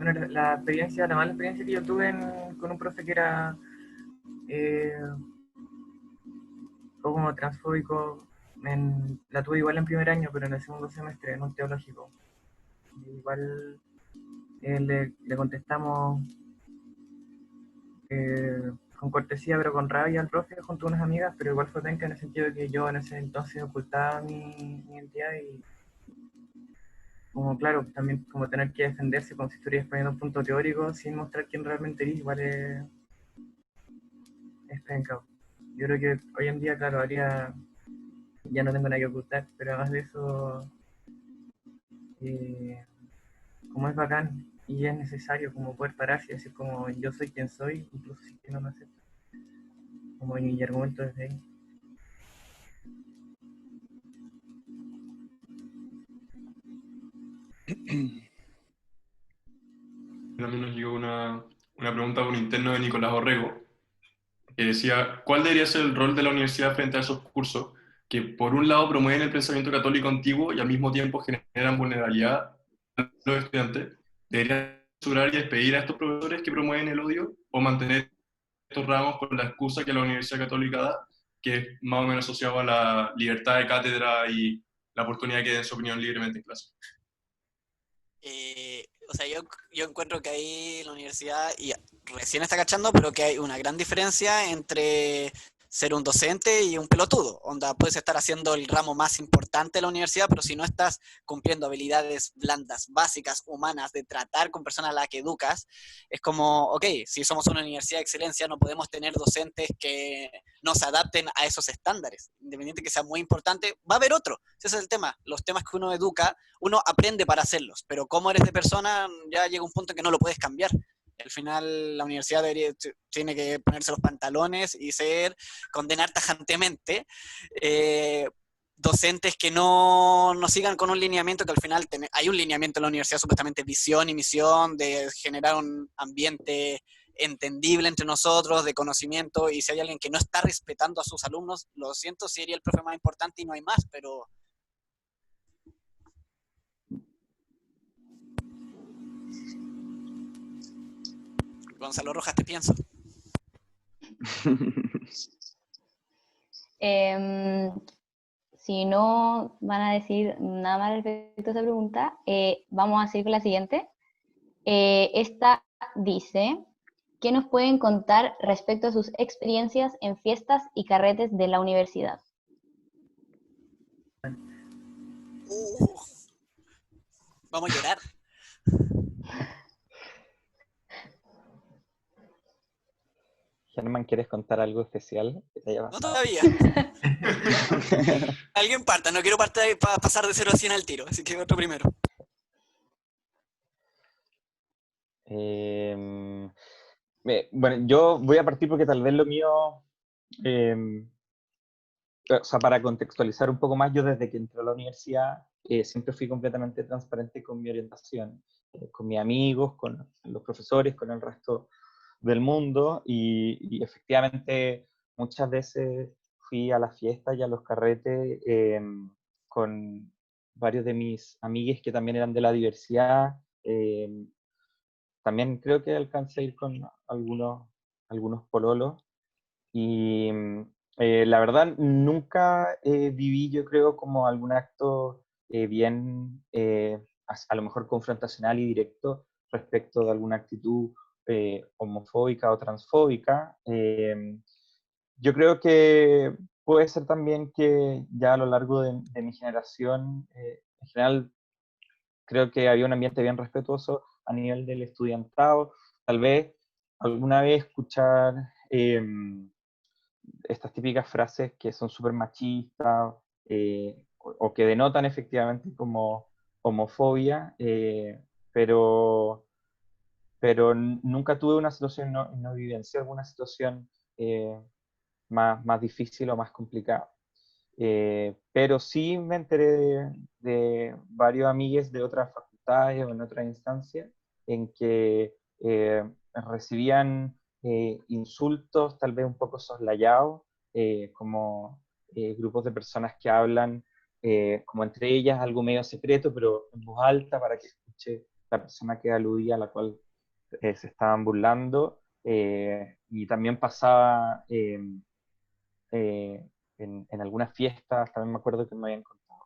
Bueno, la experiencia, la mala experiencia que yo tuve con un profe que era como transfóbico, la tuve igual en primer año, pero en el segundo semestre, en un teológico. Igual le contestamos con cortesía, pero con rabia al profe junto a unas amigas, pero igual fue penca en el sentido de que yo en ese entonces ocultaba mi identidad y como claro, también como tener que defenderse como si estuvieras poniendo un punto teórico sin mostrar quién realmente eres, igual es penca. Yo creo que hoy en día, claro, ya no tengo nada que ocultar, pero además de eso, eh, como es bacán y es necesario como poder pararse y decir como yo soy quien soy, incluso si que no me acepto, como mi argumento desde ahí. También nos llegó una pregunta por interno de Nicolás Orrego, que decía, ¿cuál debería ser el rol de la universidad frente a esos cursos que por un lado promueven el pensamiento católico antiguo y al mismo tiempo generan vulnerabilidad a los estudiantes? ¿Deberían censurar y despedir a estos profesores que promueven el odio o mantener estos ramos con la excusa que la Universidad Católica da, que es más o menos asociado a la libertad de cátedra y la oportunidad de que den su opinión libremente en clase? O sea, yo encuentro que ahí la universidad, y recién está cachando, pero que hay una gran diferencia entre ser un docente y un pelotudo. Onda, puedes estar haciendo el ramo más importante de la universidad, pero si no estás cumpliendo habilidades blandas, básicas, humanas, de tratar con personas a las que educas, es como, ok, si somos una universidad de excelencia, no podemos tener docentes que no se adapten a esos estándares. Independiente que sea muy importante, va a haber otro. Ese es el tema. Los temas que uno educa, uno aprende para hacerlos, pero cómo eres de persona, ya llega un punto en que no lo puedes cambiar. Al final la universidad tiene que ponerse los pantalones y condenar tajantemente docentes que no sigan con un lineamiento que al final hay un lineamiento en la universidad, supuestamente visión y misión, de generar un ambiente entendible entre nosotros, de conocimiento, y si hay alguien que no está respetando a sus alumnos, lo siento, sería el profe más importante y no hay más, pero Gonzalo Rojas, te pienso. Si no van a decir nada más respecto a esa pregunta, vamos a seguir con la siguiente. Esta dice, ¿qué nos pueden contar respecto a sus experiencias en fiestas y carretes de la universidad? Vamos a llorar. Germán, ¿quieres contar algo especial que te haya No pasado? todavía. Alguien parta, no quiero pasar de 0 a 100 al tiro, así que otro primero. Bueno, yo voy a partir porque tal vez lo mío, o sea, para contextualizar un poco más, yo desde que entré a la universidad siempre fui completamente transparente con mi orientación, con mis amigos, con los profesores, con el resto del mundo, y efectivamente muchas veces fui a las fiestas y a los carretes con varios de mis amigues que también eran de la diversidad. También creo que alcancé a ir con algunos pololos y la verdad nunca viví, yo creo, como algún acto bien, a lo mejor confrontacional y directo respecto de alguna actitud homofóbica o transfóbica. Yo creo que puede ser también que ya a lo largo de mi generación, en general, creo que había un ambiente bien respetuoso a nivel del estudiantado. Tal vez alguna vez escuchar estas típicas frases que son súper machistas o que denotan efectivamente como homofobia, pero nunca tuve una situación, no vivencié alguna situación más difícil o más complicada. Pero sí me enteré de varios amigues de otras facultades o en otras instancias en que recibían insultos tal vez un poco soslayados, como grupos de personas que hablan como entre ellas algo medio secreto, pero en voz alta para que escuche la persona que aludía a la cual se estaban burlando. Y también pasaba en algunas fiestas, también me acuerdo que me habían contado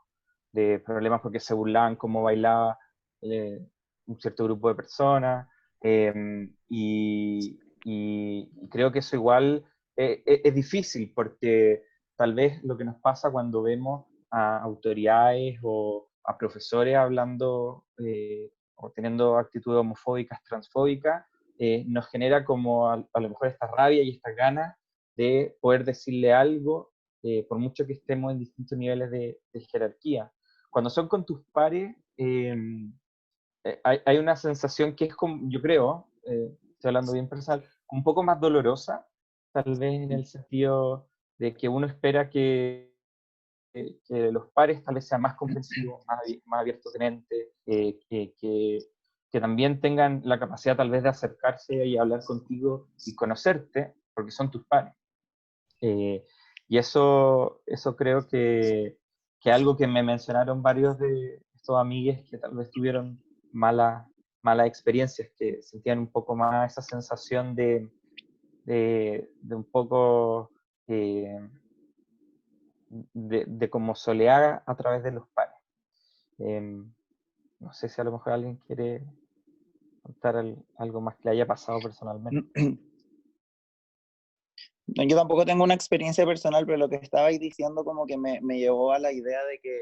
de problemas porque se burlaban cómo bailaba un cierto grupo de personas, y creo que eso igual es difícil porque tal vez lo que nos pasa cuando vemos a autoridades o a profesores hablando o teniendo actitudes homofóbicas, transfóbicas, nos genera como a lo mejor esta rabia y estas ganas de poder decirle algo, por mucho que estemos en distintos niveles de jerarquía. Cuando son con tus pares, hay una sensación que es, como, yo creo, estoy hablando bien personal, un poco más dolorosa, tal vez en el sentido de que uno espera que los pares tal vez sean más comprensivos, más abiertos de mente, que también tengan la capacidad tal vez de acercarse y hablar contigo y conocerte, porque son tus pares. Y eso creo que algo que me mencionaron varios de estos amigues que tal vez tuvieron malas experiencias, que sentían un poco más esa sensación de un poco de como solear a través de los pares. No sé si a lo mejor alguien quiere contar algo más que le haya pasado personalmente. No, yo tampoco tengo una experiencia personal, pero lo que estabais diciendo como que me llevó a la idea de que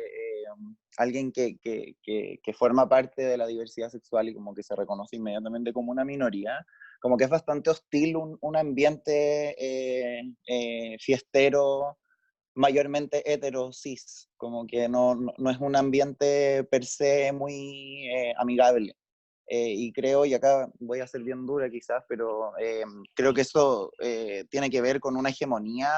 alguien que forma parte de la diversidad sexual y como que se reconoce inmediatamente como una minoría, como que es bastante hostil un ambiente fiestero, mayormente hetero cis, como que no es un ambiente per se muy amigable. Y creo, y acá voy a ser bien dura quizás, pero creo que eso tiene que ver con una hegemonía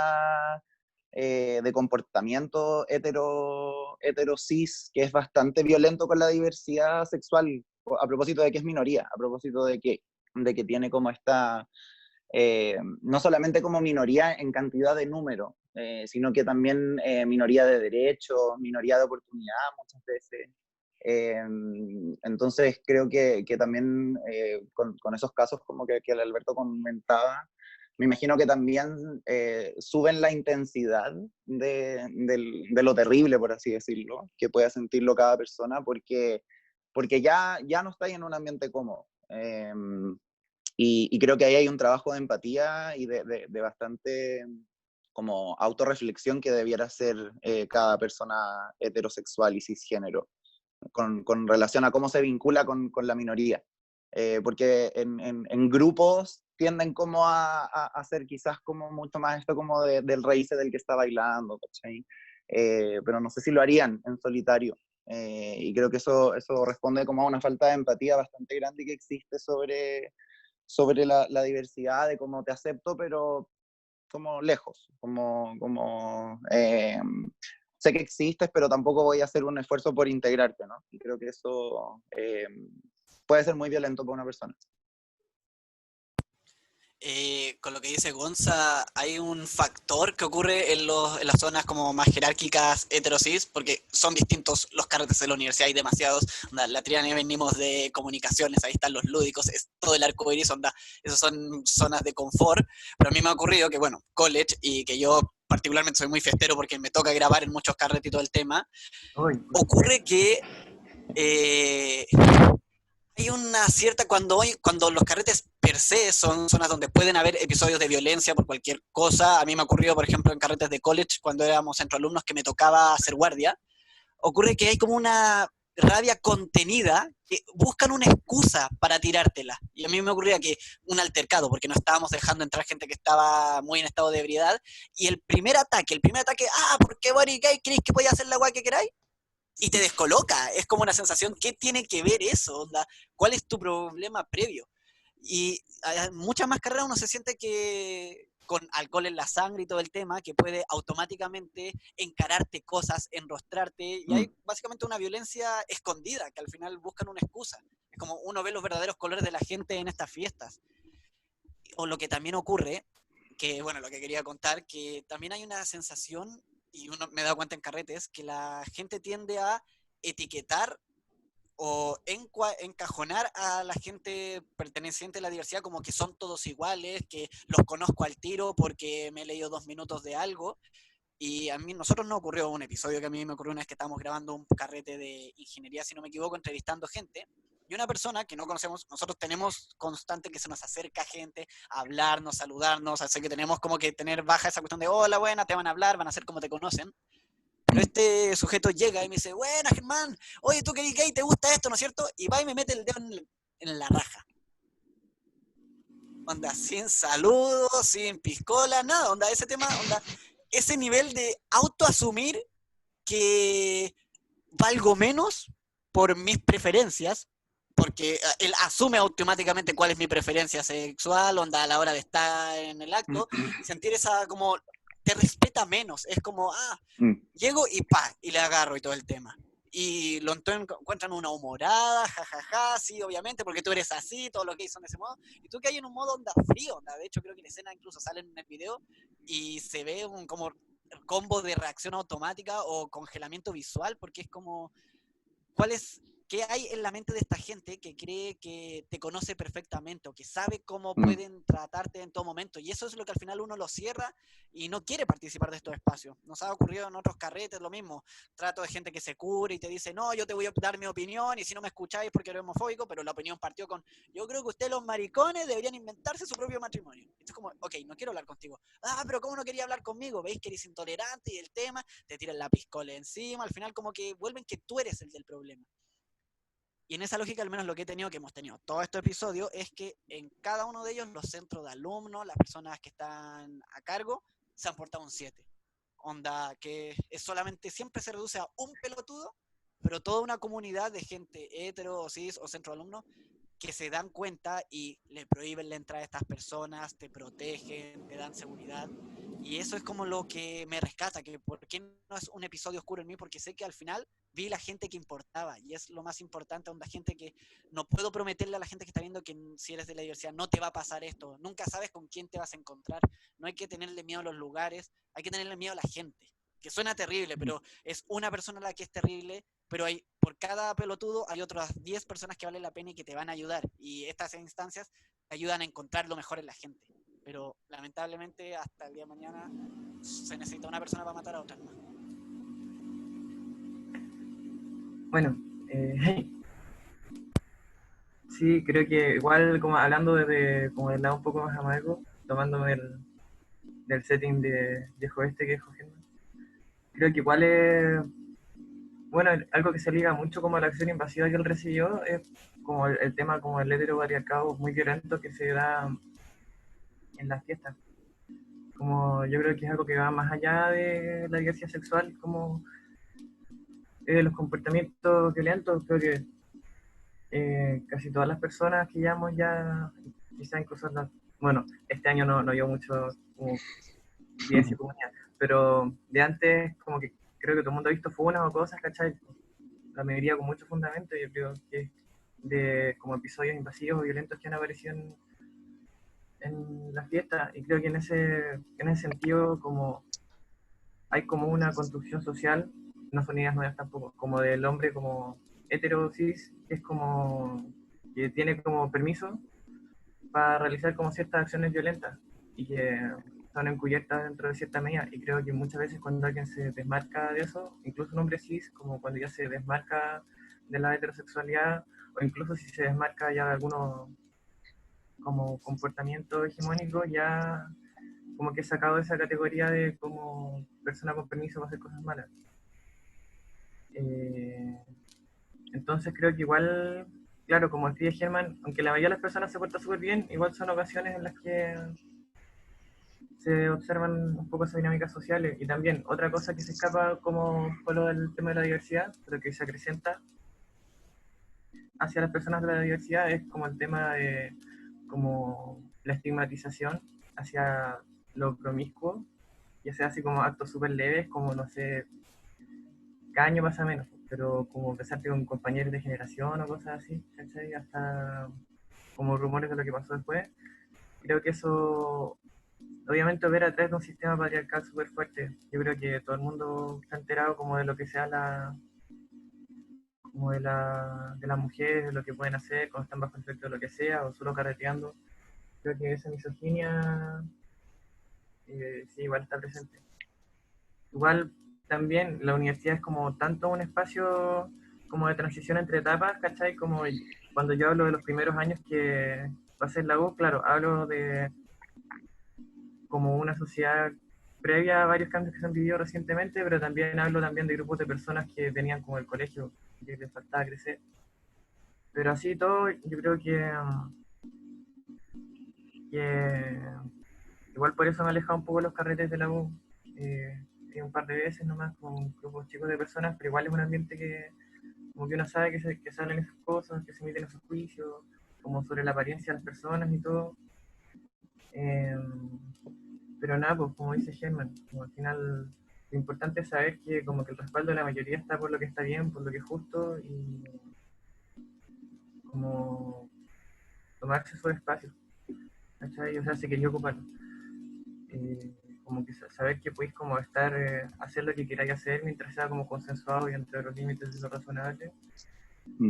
de comportamiento hetero cis, que es bastante violento con la diversidad sexual, a propósito de que es minoría, a propósito de que tiene como esta, no solamente como minoría en cantidad de número, sino que también minoría de derechos, minoría de oportunidad muchas veces. Entonces creo que también con esos casos como que el Alberto comentaba, me imagino que también suben la intensidad de lo terrible, por así decirlo, que pueda sentirlo cada persona, porque ya no estáis en un ambiente cómodo. Y creo que ahí hay un trabajo de empatía y de bastante como autorreflexión que debiera hacer cada persona heterosexual y cisgénero. con relación a cómo se vincula con la minoría. Porque en grupos tienden como a hacer quizás como mucho más esto como del raíces del que está bailando, ¿cachai? Pero no sé si lo harían en solitario. Y creo que eso responde como a una falta de empatía bastante grande que existe sobre la diversidad, de cómo te acepto, pero como lejos, sé que existes, pero tampoco voy a hacer un esfuerzo por integrarte, ¿no? Y creo que eso puede ser muy violento para una persona. Con lo que dice Gonza, hay un factor que ocurre en las zonas como más jerárquicas heterosis, porque son distintos los carretes de la universidad, hay demasiados. Onda, la Triana venimos de comunicaciones, ahí están los lúdicos, es todo el arco iris, onda, esas son zonas de confort. Pero a mí me ha ocurrido que, bueno, college, y que yo particularmente soy muy fiestero porque me toca grabar en muchos carretes y todo el tema, Uy, ocurre que hay una cierta, cuando los carretes per se son zonas donde pueden haber episodios de violencia por cualquier cosa. A mí me ha ocurrido, por ejemplo, en carretes de college, cuando éramos centroalumnos que me tocaba hacer guardia, ocurre que hay como una rabia contenida que buscan una excusa para tirártela. Y a mí me ocurría que un altercado, porque no estábamos dejando entrar gente que estaba muy en estado de ebriedad, y el primer ataque, ¿por qué Bori Gay creéis que podía hacer la guay que queráis? Y te descoloca, es como una sensación, ¿qué tiene que ver eso? Onda? ¿Cuál es tu problema previo? Y hay muchas más carreras uno se siente que con alcohol en la sangre y todo el tema, que puede automáticamente encararte cosas, enrostrarte, y hay básicamente una violencia escondida, que al final buscan una excusa. Es como uno ve los verdaderos colores de la gente en estas fiestas. O lo que también ocurre, que bueno, lo que quería contar, que también hay una sensación, y uno me da cuenta en carretes, que la gente tiende a etiquetar o encajonar a la gente perteneciente a la diversidad como que son todos iguales, que los conozco al tiro porque me he leído 2 minutos de algo. Y a nosotros nos ocurrió un episodio que a mí me ocurrió una vez que estábamos grabando un carrete de ingeniería, si no me equivoco, entrevistando gente. Y una persona que no conocemos, nosotros tenemos constante que se nos acerca gente a hablarnos, saludarnos, así que tenemos como que tener baja esa cuestión de hola, buena, te van a hablar, van a ser como te conocen. Pero este sujeto llega y me dice, buena Germán, oye, tú que eres gay, ¿te gusta esto, no es cierto? Y va y me mete el dedo en la raja. Onda, sin saludos, sin piscola, nada, onda, ese tema, onda, ese nivel de autoasumir que valgo menos por mis preferencias, porque él asume automáticamente cuál es mi preferencia sexual, onda, a la hora de estar en el acto, y sentir esa como, te respeta menos, es como, llego y le agarro y todo el tema. Y lo encuentran una humorada, jajaja, sí, obviamente, porque tú eres así, todo lo que hizo en ese modo. Y tú que hay en un modo onda frío, onda. De hecho, creo que la escena incluso sale en el video y se ve un como combo de reacción automática o congelamiento visual, porque es como, ¿qué hay en la mente de esta gente que cree que te conoce perfectamente o que sabe cómo pueden tratarte en todo momento? Y eso es lo que al final uno lo cierra y no quiere participar de estos espacios. Nos ha ocurrido en otros carretes lo mismo. Trato de gente que se cura y te dice, no, yo te voy a dar mi opinión y si no me escucháis porque eres homofóbico, pero la opinión partió con, yo creo que ustedes los maricones deberían inventarse su propio matrimonio. Esto es como, ok, no quiero hablar contigo. Pero ¿cómo no quería hablar conmigo? ¿Veis que eres intolerante y el tema? Te tiran la piscola encima, al final como que vuelven que tú eres el del problema. Y en esa lógica, al menos lo que he tenido, que hemos tenido todos estos episodios, es que en cada uno de ellos, los centros de alumnos, las personas que están a cargo, se han portado un 7. Onda, que es solamente, siempre se reduce a un pelotudo, pero toda una comunidad de gente hetero, cis o centro de alumnos que se dan cuenta y le prohíben la entrada a estas personas, te protegen, te dan seguridad. Y eso es como lo que me rescata, que por qué no es un episodio oscuro en mí, porque sé que al final vi la gente que importaba, y es lo más importante, onda, gente que no puedo prometerle a la gente que está viendo que si eres de la diversidad no te va a pasar esto, nunca sabes con quién te vas a encontrar, no hay que tenerle miedo a los lugares, hay que tenerle miedo a la gente, que suena terrible, pero es una persona la que es terrible, pero por cada pelotudo hay otras 10 personas que valen la pena y que te van a ayudar, y estas instancias te ayudan a encontrar lo mejor en la gente. Pero lamentablemente hasta el día de mañana se necesita una persona para matar a otras más. bueno, sí, creo que igual como hablando desde como del lado un poco más amargo, tomándome del setting de viejo este que es Germán, creo que igual es bueno, algo que se liga mucho como a la acción invasiva que él recibió es como el tema como el heteropatriarcado muy violento que se da en las fiestas. Como yo creo que es algo que va más allá de la diversidad sexual, como los comportamientos violentos. Creo que casi todas las personas que llevamos ya, quizás incluso bueno, este año no llevo mucho como vivencia y comunidad, pero de antes como que creo que todo el mundo ha visto funas o cosas, ¿cachai? La mayoría con mucho fundamento, yo creo que de como episodios invasivos o violentos que han aparecido en las fiestas, y creo que en ese sentido como hay como una construcción social, no son ideas nuevas tampoco, como del hombre como hetero cis, que es como que tiene como permiso para realizar como ciertas acciones violentas y que son encubiertas dentro de cierta medida. Y creo que muchas veces cuando alguien se desmarca de eso, incluso un hombre cis, como cuando ya se desmarca de la heterosexualidad, o incluso si se desmarca ya de algunos como comportamiento hegemónico, ya como que es sacado de esa categoría de como persona con permiso para hacer cosas malas. Eh, entonces creo que igual, claro, como escribe Germán, aunque la mayoría de las personas se portan súper bien, igual son ocasiones en las que se observan un poco esas dinámicas sociales. Y también otra cosa que se escapa como fue lo del tema de la diversidad, pero que se acrecenta hacia las personas de la diversidad, es como el tema de como la estigmatización hacia lo promiscuo, ya sea así como actos súper leves, como no sé, cada año pasa menos, pero como besarte con compañeros de generación o cosas así, ¿cachai? Hasta como rumores de lo que pasó después. Creo que eso, obviamente, ver atrás de un sistema patriarcal súper fuerte. Yo creo que todo el mundo está enterado como de lo que sea como de las mujeres, de lo que pueden hacer cuando están bajo el efecto de lo que sea, o solo carreteando. Creo que esa misoginia sí, igual está presente. Igual también la universidad es como tanto un espacio como de transición entre etapas, ¿cachai? Como cuando yo hablo de los primeros años que pasé en la U, claro, hablo de como una sociedad previa a varios cambios que se han vivido recientemente, pero también hablo también de grupos de personas que venían como del colegio, que les faltaba crecer. Pero así todo, yo creo que igual por eso me he alejado un poco de los carretes de la U. Un par de veces nomás con grupos chicos de personas, pero igual es un ambiente que como que uno sabe que se hablan esas cosas, que se emiten esos juicios, como sobre la apariencia de las personas y todo. Eh, pero nada, pues como dice Germán, como al final lo importante es saber que como que el respaldo de la mayoría está por lo que está bien, por lo que es justo y como tomarse esos espacios, ¿cachai? O sea, si queréis ocuparlo. Como que saber que podéis como estar, hacer lo que queráis hacer mientras sea como consensuado y entre los límites de lo razonable. Mm.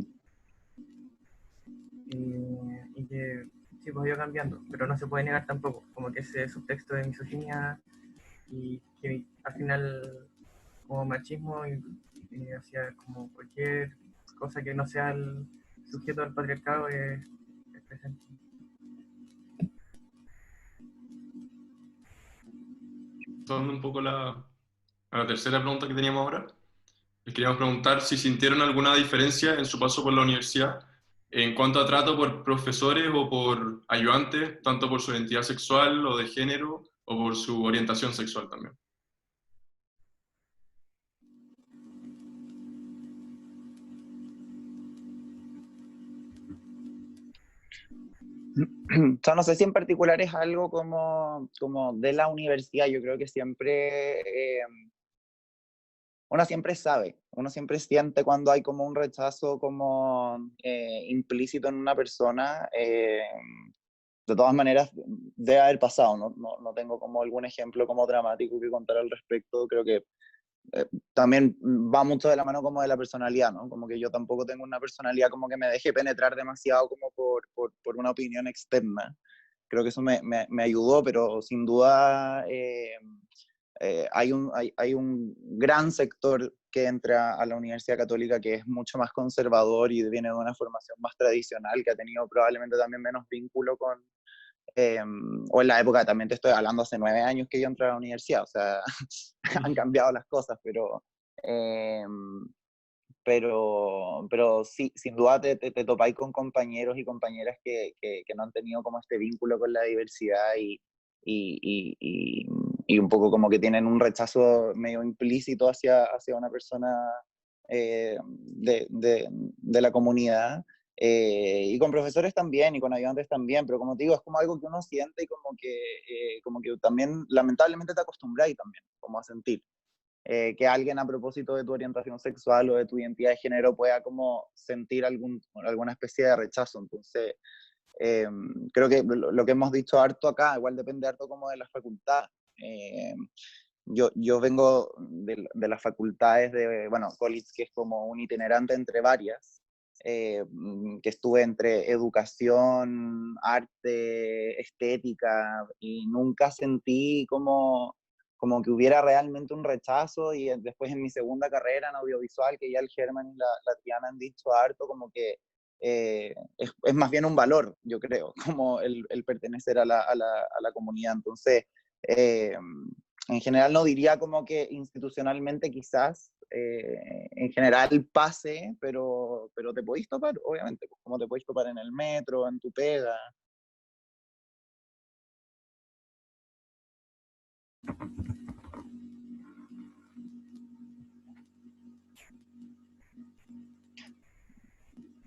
Y que sí, pues ha ido cambiando, pero no se puede negar tampoco, como que ese subtexto de misoginia y que al final como machismo y hacia como cualquier cosa que no sea el sujeto del patriarcado es presente. Tomando un poco a la tercera pregunta que teníamos ahora, les queríamos preguntar si sintieron alguna diferencia en su paso por la universidad en cuanto a trato por profesores o por ayudantes, tanto por su identidad sexual o de género o por su orientación sexual también. O sea, no sé si en particular es algo como de la universidad. Yo creo que siempre, uno siempre siente cuando hay como un rechazo como implícito en una persona. De todas maneras, debe haber pasado. No tengo como algún ejemplo como dramático que contar al respecto. Creo que también va mucho de la mano como de la personalidad, ¿no? Como que yo tampoco tengo una personalidad como que me deje penetrar demasiado como por una opinión externa. Creo que eso me ayudó, pero sin duda hay un gran sector que entra a la Universidad Católica que es mucho más conservador y viene de una formación más tradicional, que ha tenido probablemente también menos vínculo con, o en la época, también te estoy hablando hace 9 años que yo entré a la universidad, o sea, han cambiado las cosas, pero pero sí, sin duda te topáis con compañeros y compañeras que no han tenido como este vínculo con la diversidad y un poco como que tienen un rechazo medio implícito hacia una persona de la comunidad. Y con profesores también, y con ayudantes también, pero como te digo, es como algo que uno siente y como que también lamentablemente te acostumbráis también, como a sentir. Que alguien a propósito de tu orientación sexual o de tu identidad de género pueda como sentir alguna especie de rechazo. Entonces, creo que lo que hemos dicho harto acá, igual depende harto como de la facultad. Yo vengo de las facultades de, bueno, college, que es como un itinerante entre varias, que estuve entre educación, arte, estética, y nunca sentí como que hubiera realmente un rechazo, y después en mi segunda carrera en audiovisual, que ya el Germán y la Triana han dicho harto, como que es más bien un valor, yo creo, como el pertenecer a la comunidad. Entonces, eh, en general no diría como que institucionalmente quizás, en general pase, pero te podéis topar, obviamente, pues, como te podéis topar en el metro, en tu pega.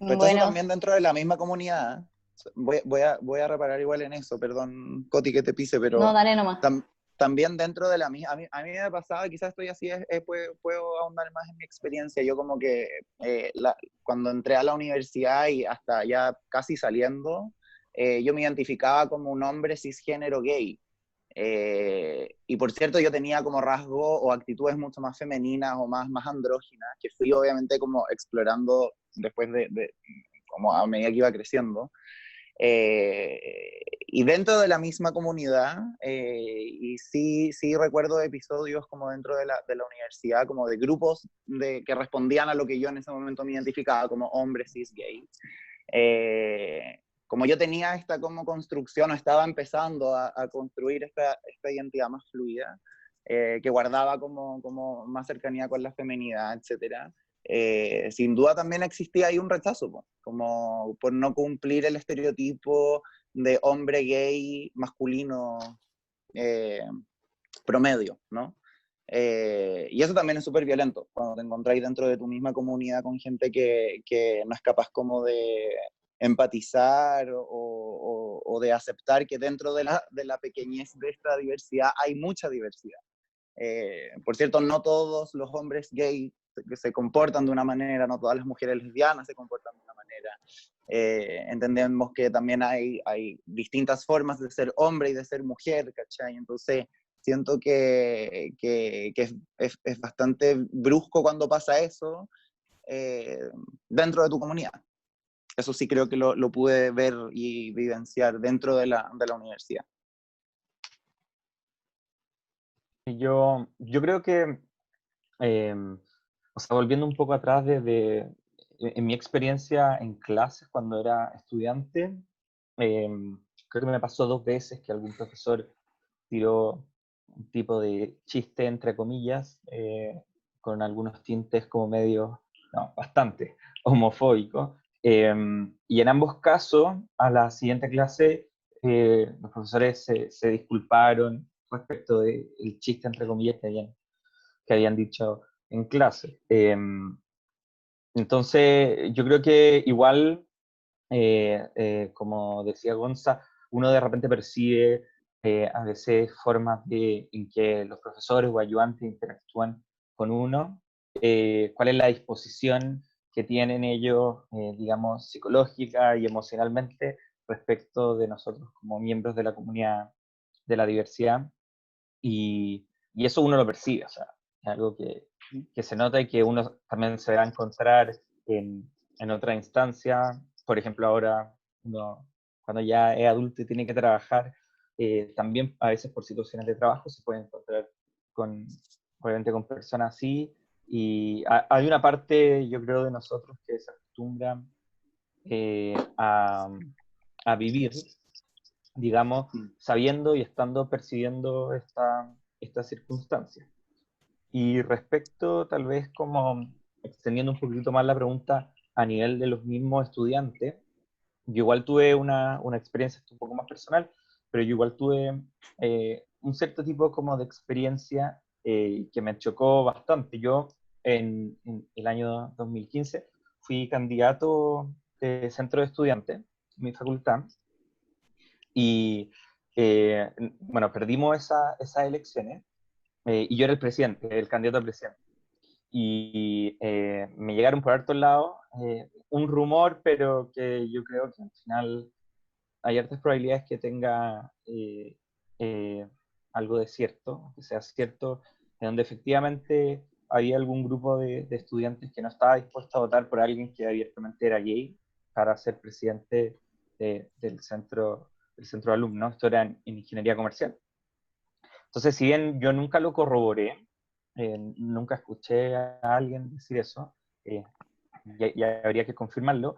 Rechazo Bueno, también dentro de la misma comunidad. Voy a reparar igual en eso, perdón, Coti, que te pise, no, pero dale nomás. también dentro de la misma, a mí me pasaba, quizás estoy así, puedo ahondar más en mi experiencia. Yo como que cuando entré a la universidad y hasta ya casi saliendo, yo me identificaba como un hombre cisgénero gay. Y por cierto, yo tenía como rasgo o actitudes mucho más femeninas o más andróginas, que fui obviamente como explorando después como a medida que iba creciendo. Y dentro de la misma comunidad, y sí recuerdo episodios como dentro de la universidad, como de grupos que respondían a lo que yo en ese momento me identificaba como hombre cis gay. Como yo tenía esta como construcción, o estaba empezando a construir esta identidad más fluida, que guardaba como más cercanía con la feminidad, etcétera. Sin duda también existía ahí un rechazo, como por no cumplir el estereotipo de hombre gay masculino eh, promedio, ¿no? Y eso también es súper violento, cuando te encontráis dentro de tu misma comunidad con gente que no es capaz como de empatizar o de aceptar que dentro de la pequeñez de esta diversidad hay mucha diversidad. Por cierto, no todos los hombres gay se comportan de una manera, no todas las mujeres lesbianas se comportan de una manera. Entendemos que también hay distintas formas de ser hombre y de ser mujer, ¿cachai? Entonces, siento que es bastante brusco cuando pasa eso dentro de tu comunidad. Eso sí creo que lo pude ver y vivenciar dentro de la universidad. Yo creo que, o sea, volviendo un poco atrás en mi experiencia en clases cuando era estudiante, creo que me pasó 2 veces que algún profesor tiró un tipo de chiste, entre comillas, con algunos tintes como medio, no, bastante homofóbico. Y en ambos casos, a la siguiente clase, los profesores se disculparon respecto del chiste, entre comillas, que habían dicho en clase. Entonces, yo creo que igual, como decía Gonza, uno de repente percibe a veces formas en que los profesores o ayudantes interactúan con uno, cuál es la disposición que tienen ellos, digamos, psicológica y emocionalmente respecto de nosotros como miembros de la comunidad de la diversidad, y eso uno lo percibe, o sea, es algo que se nota y que uno también se va a encontrar en otra instancia. Por ejemplo, ahora uno, cuando ya es adulto y tiene que trabajar, también a veces por situaciones de trabajo se puede encontrar con, obviamente, con personas así, y hay una parte, yo creo, de nosotros que se acostumbra eh, a, a vivir, digamos, sabiendo y estando percibiendo esta circunstancia. Y respecto tal vez como extendiendo un poquito más la pregunta a nivel de los mismos estudiantes, yo igual tuve una experiencia un poco más personal, pero yo igual tuve un cierto tipo como de experiencia que me chocó bastante. Yo en el año 2015 fui candidato de centro de estudiantes en mi facultad y bueno, perdimos esas elecciones y yo era el presidente, el candidato a presidente. Y me llegaron por hartos lados un rumor, pero que yo creo que al final hay hartas probabilidades que tenga algo de cierto, que sea cierto, en donde efectivamente había algún grupo de estudiantes que no estaba dispuesto a votar por alguien que abiertamente era gay para ser presidente del centro de alumnos. Esto era en ingeniería comercial. Entonces, si bien yo nunca lo corroboré, nunca escuché a alguien decir eso, ya habría que confirmarlo.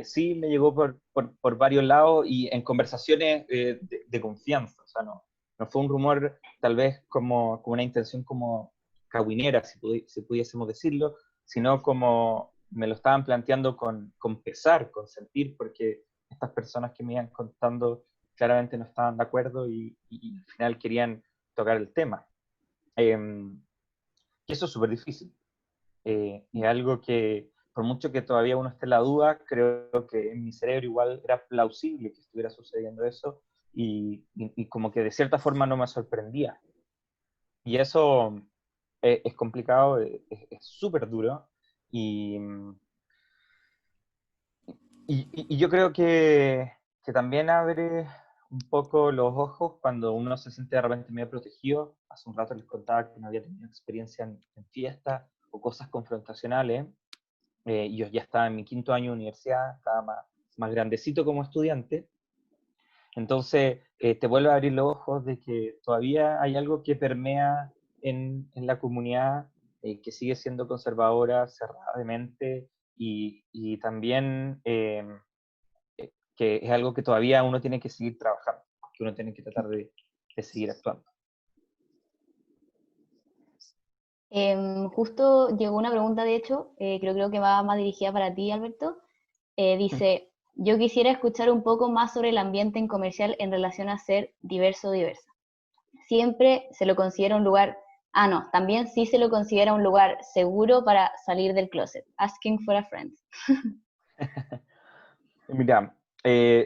Sí me llegó por varios lados y en conversaciones de confianza, o sea, no fue un rumor tal vez como una intención como cahuinera, si pudiésemos decirlo, sino como me lo estaban planteando con pesar, con sentir, porque estas personas que me iban contando claramente no estaban de acuerdo y al final querían tocar el tema. Y eso es súper difícil. Es algo que, por mucho que todavía uno esté en la duda, creo que en mi cerebro igual era plausible que estuviera sucediendo eso y como que de cierta forma no me sorprendía. Y eso es complicado, es súper duro y, y yo creo que también abre un poco los ojos cuando uno se siente de repente medio protegido. Hace un rato les contaba que no había tenido experiencia en fiestas o cosas confrontacionales. Yo ya estaba en mi 5.º año de universidad, estaba más grandecito como estudiante. Entonces, te vuelve a abrir los ojos de que todavía hay algo que permea en la comunidad, que sigue siendo conservadora, cerrada de mente, y también que es algo que todavía uno tiene que seguir trabajando, que uno tiene que tratar de seguir actuando. Justo llegó una pregunta, de hecho, creo que va más dirigida para ti, Alberto. Dice, yo quisiera escuchar un poco más sobre el ambiente en comercial en relación a ser diverso o diversa. Siempre se lo considera un lugar, no, también sí se lo considera un lugar seguro para salir del closet. Asking for a friend. Mira,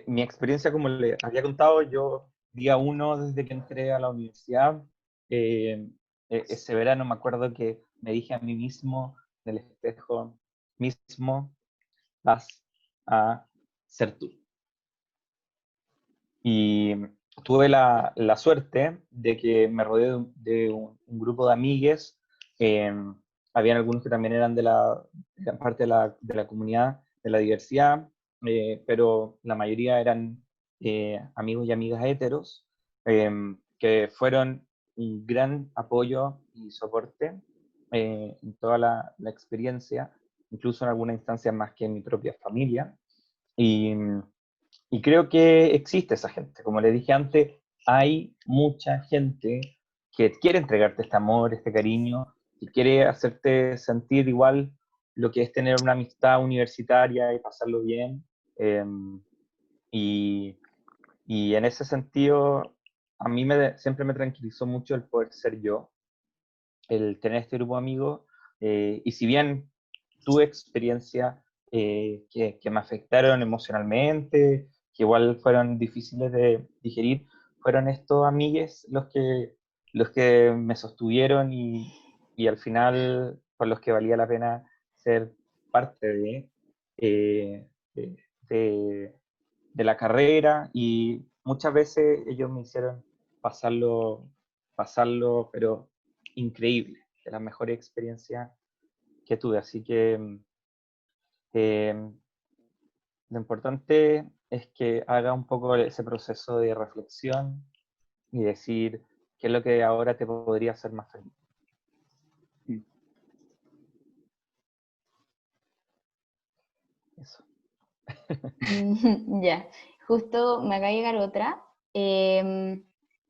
mi experiencia, como le había contado, yo día 1 desde que entré a la universidad, ese verano me acuerdo que me dije a mí mismo, en el espejo mismo, vas a ser tú. Y tuve la suerte de que me rodeé de un grupo de amigues. Habían algunos que también eran eran parte de la comunidad, de la diversidad, pero la mayoría eran amigos y amigas heteros, que fueron un gran apoyo y soporte en toda la experiencia, incluso en alguna instancia más que en mi propia familia. Y creo que existe esa gente. Como le dije antes, hay mucha gente que quiere entregarte este amor, este cariño, que quiere hacerte sentir igual lo que es tener una amistad universitaria y pasarlo bien. Eh, y, y en ese sentido, a mí siempre me tranquilizó mucho el poder ser yo, el tener este grupo de amigos. Y si bien tuve experiencias que me afectaron emocionalmente, que igual fueron difíciles de digerir, fueron estos amigues los que me sostuvieron y al final por los que valía la pena ser parte eh, de, de, de la carrera, y muchas veces ellos me hicieron pasarlo, pero increíble, de las mejores experiencias que tuve. Así que eh, lo importante es que haga un poco ese proceso de reflexión y decir qué es lo que ahora te podría hacer más feliz. Eso. Ya, justo me acaba de llegar otra.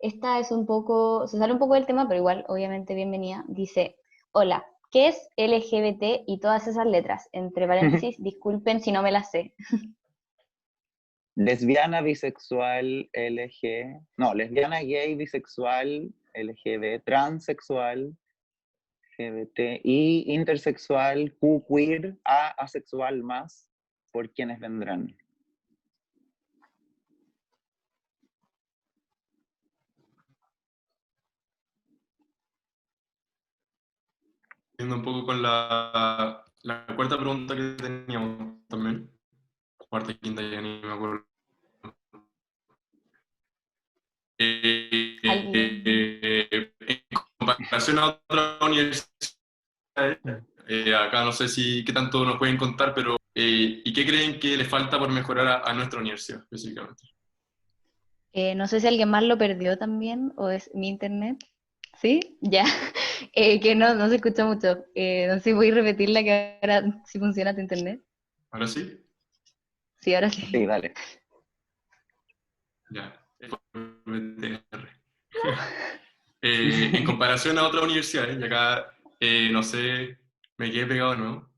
Esta es un poco, se sale un poco del tema, pero igual, obviamente, bienvenida. Dice, hola, ¿Qué es LGBT y todas esas letras? Entre paréntesis, disculpen si no me las sé. Lesbiana, bisexual, lesbiana, gay, bisexual, LGB, transexual, LGBT, y intersexual, Q, queer, A, asexual, más, por quienes vendrán. Yendo un poco con la cuarta pregunta que teníamos también. Cuarta y quinta, ya ni me acuerdo. En comparación a otras universidades, acá no sé qué tanto nos pueden contar, pero ¿y qué creen que le falta por mejorar a nuestra universidad específicamente? No sé si alguien más lo perdió también, o es mi internet. ¿Sí? Ya. Que no se escucha mucho. No sé si voy a repetirla, que ahora sí funciona tu internet. ¿Ahora sí? Sí, ahora Sí, sí. dale. Ya. Por VTR. En comparación a otras universidades, y acá, no sé, me quedé pegado, ¿no?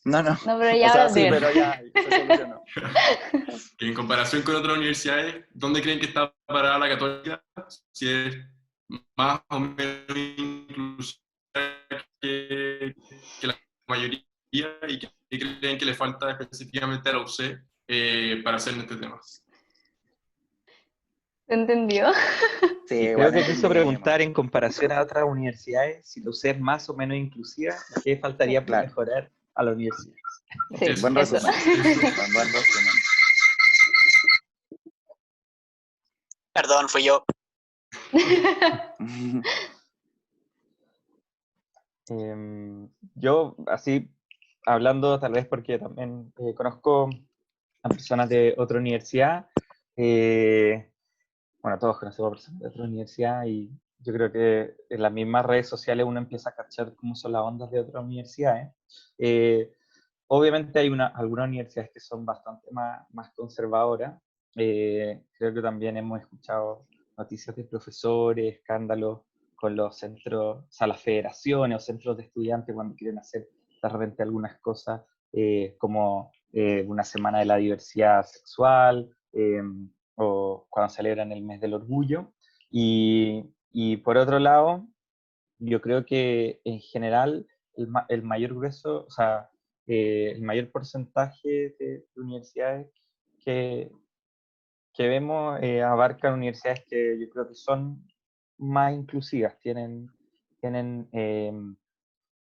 No, no, No, pero o ya sea, ahora sí, bien. pero ya se solucionó. Que en comparación con otras universidades, ¿dónde creen que está parada la Católica? Si es más o menos inclusiva que la mayoría, y qué creen que le falta específicamente a la UC para hacer este tema. ¿Se entendió? Sí, Y creo igual que quiso entendimos. preguntar en comparación a otras universidades si la UC es más o menos inclusiva, ¿qué faltaría por Claro, mejorar a la universidad? Sí, buen eso. resumen. Buen resumen. Perdón, fui yo. Yo, así, hablando tal vez porque también conozco a personas de otra universidad, bueno, todos conocemos a personas de otra universidad y yo creo que en las mismas redes sociales uno empieza a cachar cómo son las ondas de otras universidades. Obviamente hay algunas universidades que son bastante más conservadoras. Creo que también hemos escuchado noticias de profesores, escándalos con los centros, o sea, las federaciones o centros de estudiantes cuando quieren hacer de repente algunas cosas como una semana de la diversidad sexual o cuando celebran el mes del orgullo. Y por otro lado, yo creo que en general el mayor grueso, o sea, el mayor porcentaje de universidades que, que vemos abarcan universidades que yo creo que son más inclusivas, tienen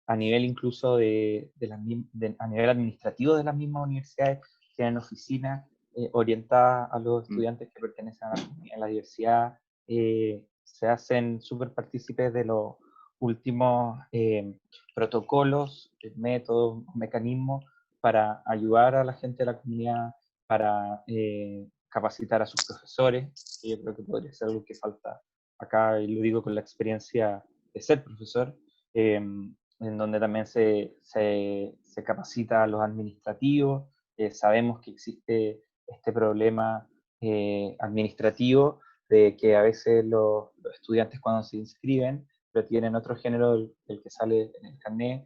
a nivel incluso a nivel administrativo de las mismas universidades, tienen oficinas orientadas a los estudiantes que pertenecen a la comunidad de la diversidad, se hacen súper partícipes de los últimos protocolos, métodos, mecanismos para ayudar a la gente de la comunidad, para capacitar a sus profesores, que yo creo que podría ser algo que falta acá, y lo digo con la experiencia de ser profesor, en donde también se capacita a los administrativos. Sabemos que existe este problema administrativo de que a veces los estudiantes cuando se inscriben, pero tienen otro género del que sale en el carnet,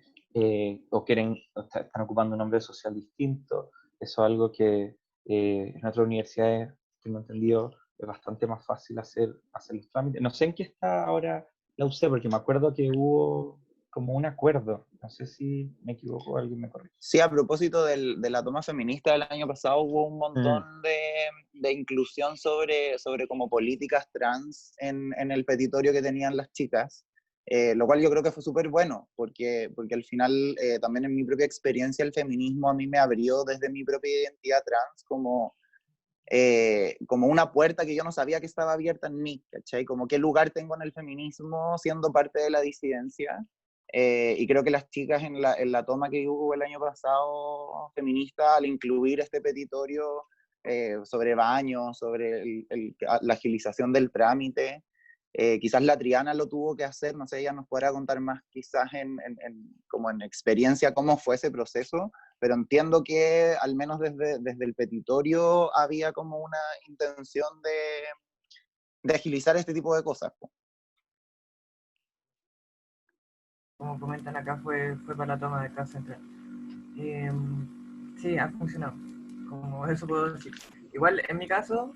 o están ocupando un nombre social distinto. Eso es algo que en otras universidades, tengo entendido, es bastante más fácil hacer los trámites. No sé en qué está ahora la UC, porque me acuerdo que hubo como un acuerdo. No sé si me equivoco, alguien me corrige. Sí, a propósito de la toma feminista del año pasado, hubo un montón de inclusión sobre como políticas trans en el petitorio que tenían las chicas, lo cual yo creo que fue súper bueno, porque al final también en mi propia experiencia el feminismo a mí me abrió desde mi propia identidad trans como una puerta que yo no sabía que estaba abierta en mí, ¿cachai? Como qué lugar tengo en el feminismo siendo parte de la disidencia. Y creo que las chicas en la toma que hubo el año pasado feminista, al incluir este petitorio sobre baños, sobre la agilización del trámite, quizás la Triana lo tuvo que hacer, no sé, ella nos podrá contar más quizás como en experiencia cómo fue ese proceso, pero entiendo que al menos desde el petitorio había como una intención de agilizar este tipo de cosas. como comentan acá, fue para la toma de Casa Central. Sí, ha funcionado, como eso puedo decir. Igual, en mi caso,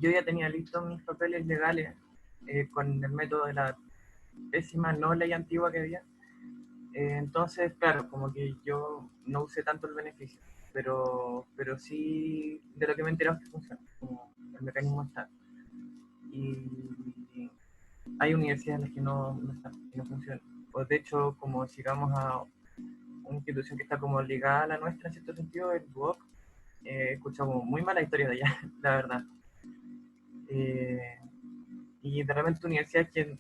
yo ya tenía listos mis papeles legales con el método de la pésima no ley antigua que había. Entonces, claro, como que yo no usé tanto el beneficio, pero sí de lo que me he enterado es que funciona, como el mecanismo está. Y hay universidades en las que no están, y no funcionan. Pues de hecho, como si vamos a una institución que está como ligada a la nuestra en cierto sentido, el BUOC, escuchamos muy mala historia de allá, la verdad. Y de repente universidades que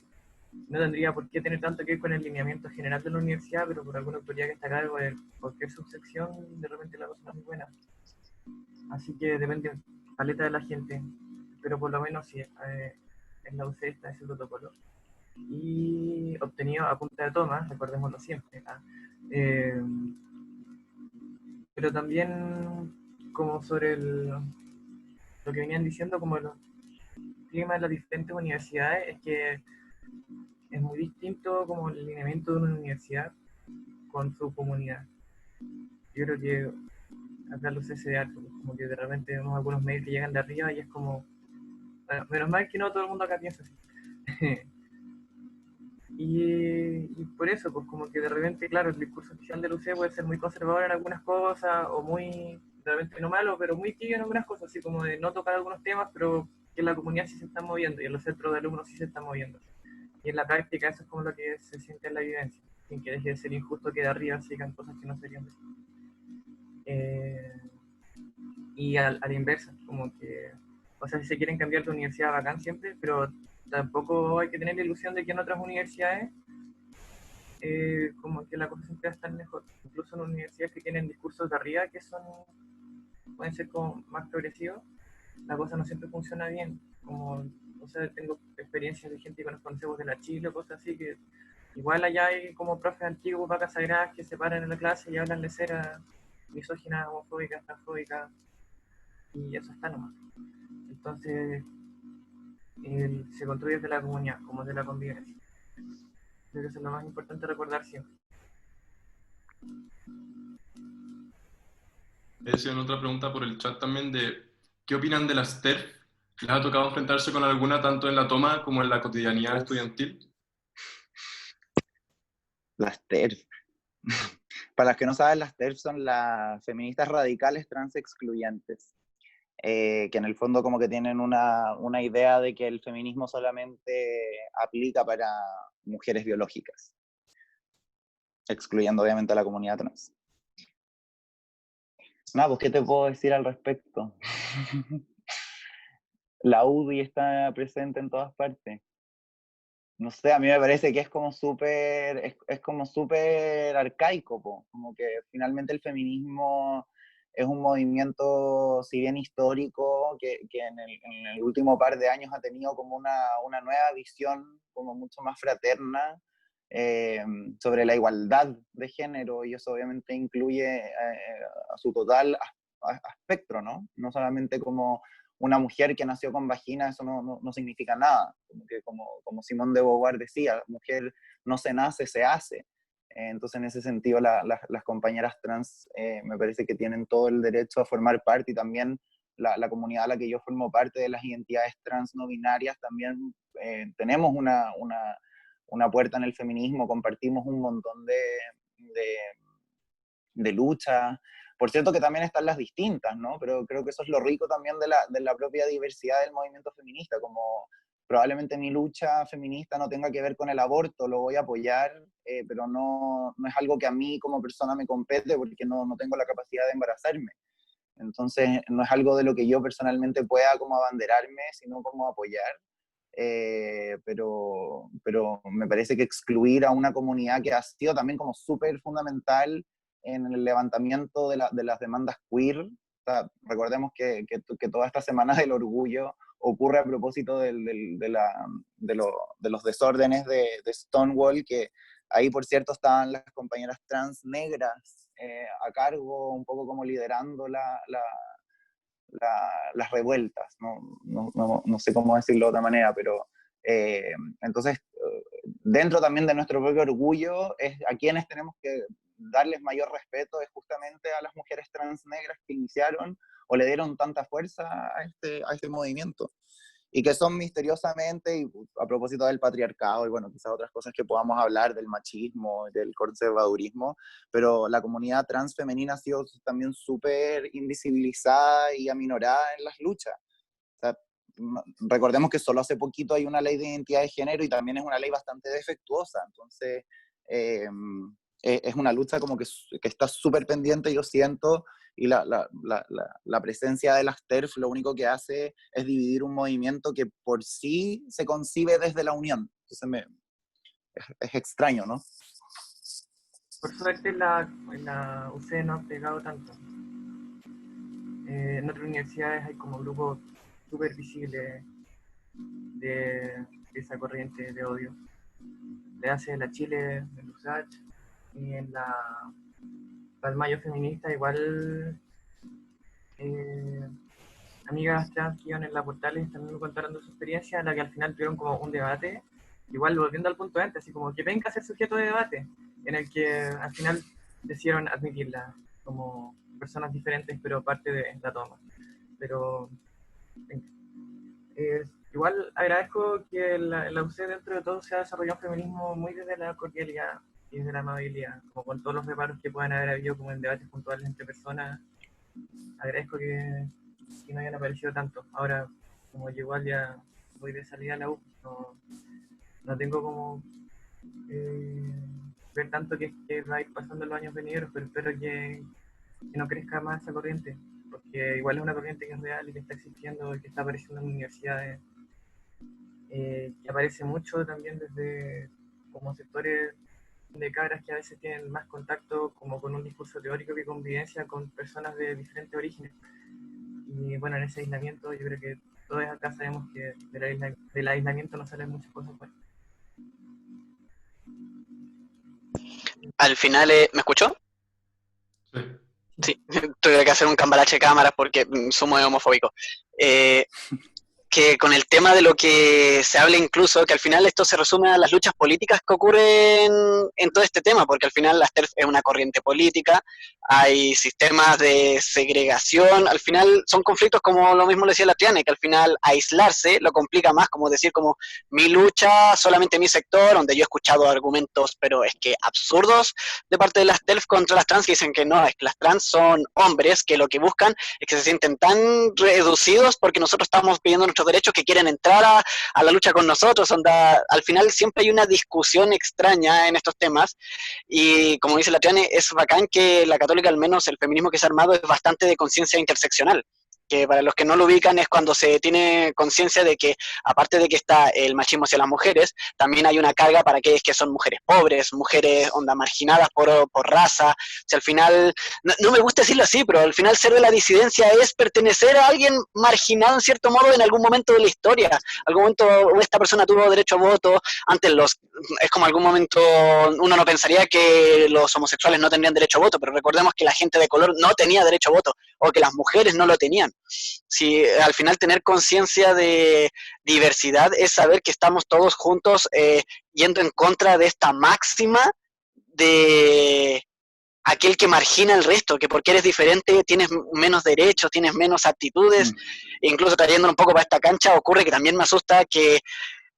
no tendría por qué tener tanto que ver con el lineamiento general de la universidad, pero por alguna autoridad que está a cargo de cualquier subsección, de repente la cosa no es muy buena. Así que depende paleta de la gente, pero por lo menos sí, en la UC está ese protocolo. Y obtenido a punta de toma, recordémoslo siempre. Eh, pero también como sobre lo que venían diciendo, como el clima de las diferentes universidades, es que es muy distinto como el lineamiento de una universidad con su comunidad. Yo creo que acá los CCDA, como que de repente vemos algunos mails que llegan de arriba y es como, bueno, menos mal que no todo el mundo acá piensa así. y por eso, pues como que de repente, claro, el discurso oficial del UC puede ser muy conservador en algunas cosas, o muy, de repente no malo, pero muy tibio en algunas cosas, así como de no tocar algunos temas, pero que en la comunidad sí se está moviendo, y en los centros de alumnos sí se está moviendo. Y en la práctica eso es como lo que se siente en la evidencia, sin que deje de ser injusto que de arriba sigan cosas que no serían de y a la inversa, como que, o sea, si se quieren cambiar de universidad, bacán siempre, pero tampoco hay que tener la ilusión de que en otras universidades como que la cosa siempre va a estar mejor. Incluso en universidades que tienen discursos de arriba que son, pueden ser como más progresivos, la cosa no siempre funciona bien. Como, o sea, tengo experiencias de gente que nos conocemos de la Chile, cosas así, que igual allá hay como profes antiguos, vacas sagradas, que se paran en la clase y hablan de cera misóginas, homofóbicas, transfóbicas, y eso está nomás. Entonces, se construye desde la comunidad, como desde la convivencia. Creo que eso es lo más importante recordar siempre. Decían otra pregunta por el chat también de ¿qué opinan de las TERF? ¿Les ha tocado enfrentarse con alguna tanto en la toma como en la cotidianidad estudiantil? Las TERF. Para las que no saben, las TERF son las feministas radicales trans excluyentes, que en el fondo como que tienen una idea de que el feminismo solamente aplica para mujeres biológicas, excluyendo obviamente a la comunidad trans. Nada, pues ¿qué te puedo decir al respecto? La UDI está presente en todas partes. No sé, a mí me parece que es como súper, es como súper arcaico, po. Como que finalmente el feminismo es un movimiento, si bien histórico, que en el último par de años ha tenido como una nueva visión, como mucho más fraterna, sobre la igualdad de género, y eso obviamente incluye a su total espectro, ¿no? No solamente como una mujer que nació con vagina, eso no significa nada. Como Simone de Beauvoir decía, mujer no se nace, se hace. Entonces, en ese sentido, las compañeras trans me parece que tienen todo el derecho a formar parte, y también la comunidad a la que yo formo parte, de las identidades trans no binarias, también tenemos una puerta en el feminismo, compartimos un montón de lucha. Por cierto que también están las distintas, ¿no? Pero creo que eso es lo rico también de la propia diversidad del movimiento feminista, como probablemente mi lucha feminista no tenga que ver con el aborto, lo voy a apoyar, pero no es algo que a mí como persona me compete, porque no tengo la capacidad de embarazarme. Entonces no es algo de lo que yo personalmente pueda como abanderarme, sino como apoyar. Pero me parece que excluir a una comunidad que ha sido también como súper fundamental en el levantamiento de las demandas queer. O sea, recordemos que toda esta semana del orgullo ocurre a propósito de los desórdenes de Stonewall, que ahí, por cierto, estaban las compañeras trans negras a cargo, un poco como liderando las revueltas, no sé cómo decirlo de otra manera, pero entonces dentro también de nuestro propio orgullo, es a quienes tenemos que darles mayor respeto es justamente a las mujeres trans negras que iniciaron o le dieron tanta fuerza a este movimiento. Y que son misteriosamente, y a propósito del patriarcado, y bueno, quizás otras cosas que podamos hablar, del machismo, del conservadurismo, pero la comunidad trans femenina ha sido también súper invisibilizada y aminorada en las luchas. O sea, recordemos que solo hace poquito hay una ley de identidad de género y también es una ley bastante defectuosa, entonces es una lucha como que está súper pendiente, yo siento, y la presencia de las TERF lo único que hace es dividir un movimiento que por sí se concibe desde la unión. Entonces es extraño, ¿no? Por suerte en la UC no ha pegado tanto. En otras universidades hay como grupos súper visibles de esa corriente de odio. Le hace la Chile, en USACH, y en el Mayo Feminista igual amigas trans que iban en la Portales también me contaron de su experiencia, en la que al final tuvieron como un debate, igual volviendo al punto de antes, así como que venga a ser sujeto de debate, en el que al final decidieron admitirla como personas diferentes, pero parte de la toma. Pero igual agradezco que la UC dentro de todo se ha desarrollado un feminismo muy desde la cordialidad y desde la amabilidad, como con todos los reparos que puedan haber habido como en debates puntuales entre personas. Agradezco que no hayan aparecido tanto. Ahora, como yo igual ya voy de salida a la U, no tengo como ver tanto que va a ir pasando en los años venideros, pero espero que no crezca más esa corriente, porque igual es una corriente que es real y que está existiendo y que está apareciendo en universidades, que aparece mucho también desde como sectores de cabras que a veces tienen más contacto como con un discurso teórico que convivencia con personas de diferentes orígenes. Y bueno, en ese aislamiento yo creo que todos acá sabemos que del aislamiento no salen muchas cosas buenas. Al final, ¿me escuchó? Sí. Sí, tuve que hacer un cambalache de cámaras porque soy muy homofóbico. Que con el tema de lo que se habla incluso, que al final esto se resume a las luchas políticas que ocurren en todo este tema, porque al final la TERF es una corriente política, hay sistemas de segregación, al final son conflictos como lo mismo le decía la Triane, que al final aislarse lo complica más, como decir como mi lucha, solamente mi sector, donde yo he escuchado argumentos, pero es que absurdos, de parte de las TERF contra las trans, que dicen que no, es que las trans son hombres, que lo que buscan es que se sienten tan reducidos porque nosotros estamos pidiendo nuestros derechos, que quieren entrar a la lucha con nosotros. Onda, al final siempre hay una discusión extraña en estos temas y como dice la Triane, es bacán que la católica, al menos el feminismo que se ha armado, es bastante de conciencia interseccional, que para los que no lo ubican es cuando se tiene conciencia de que aparte de que está el machismo hacia las mujeres, también hay una carga para aquellas que son mujeres pobres, mujeres onda marginadas por raza. O sea, al final, no me gusta decirlo así, pero al final ser de la disidencia es pertenecer a alguien marginado en cierto modo en algún momento de la historia. Algún momento esta persona tuvo derecho a voto, antes es como algún momento uno no pensaría que los homosexuales no tendrían derecho a voto, pero recordemos que la gente de color no tenía derecho a voto, o que las mujeres no lo tenían. Si al final tener conciencia de diversidad es saber que estamos todos juntos yendo en contra de esta máxima de aquel que margina al resto, que porque eres diferente tienes menos derechos, tienes menos aptitudes, e incluso trayéndolo un poco para esta cancha, ocurre que también me asusta que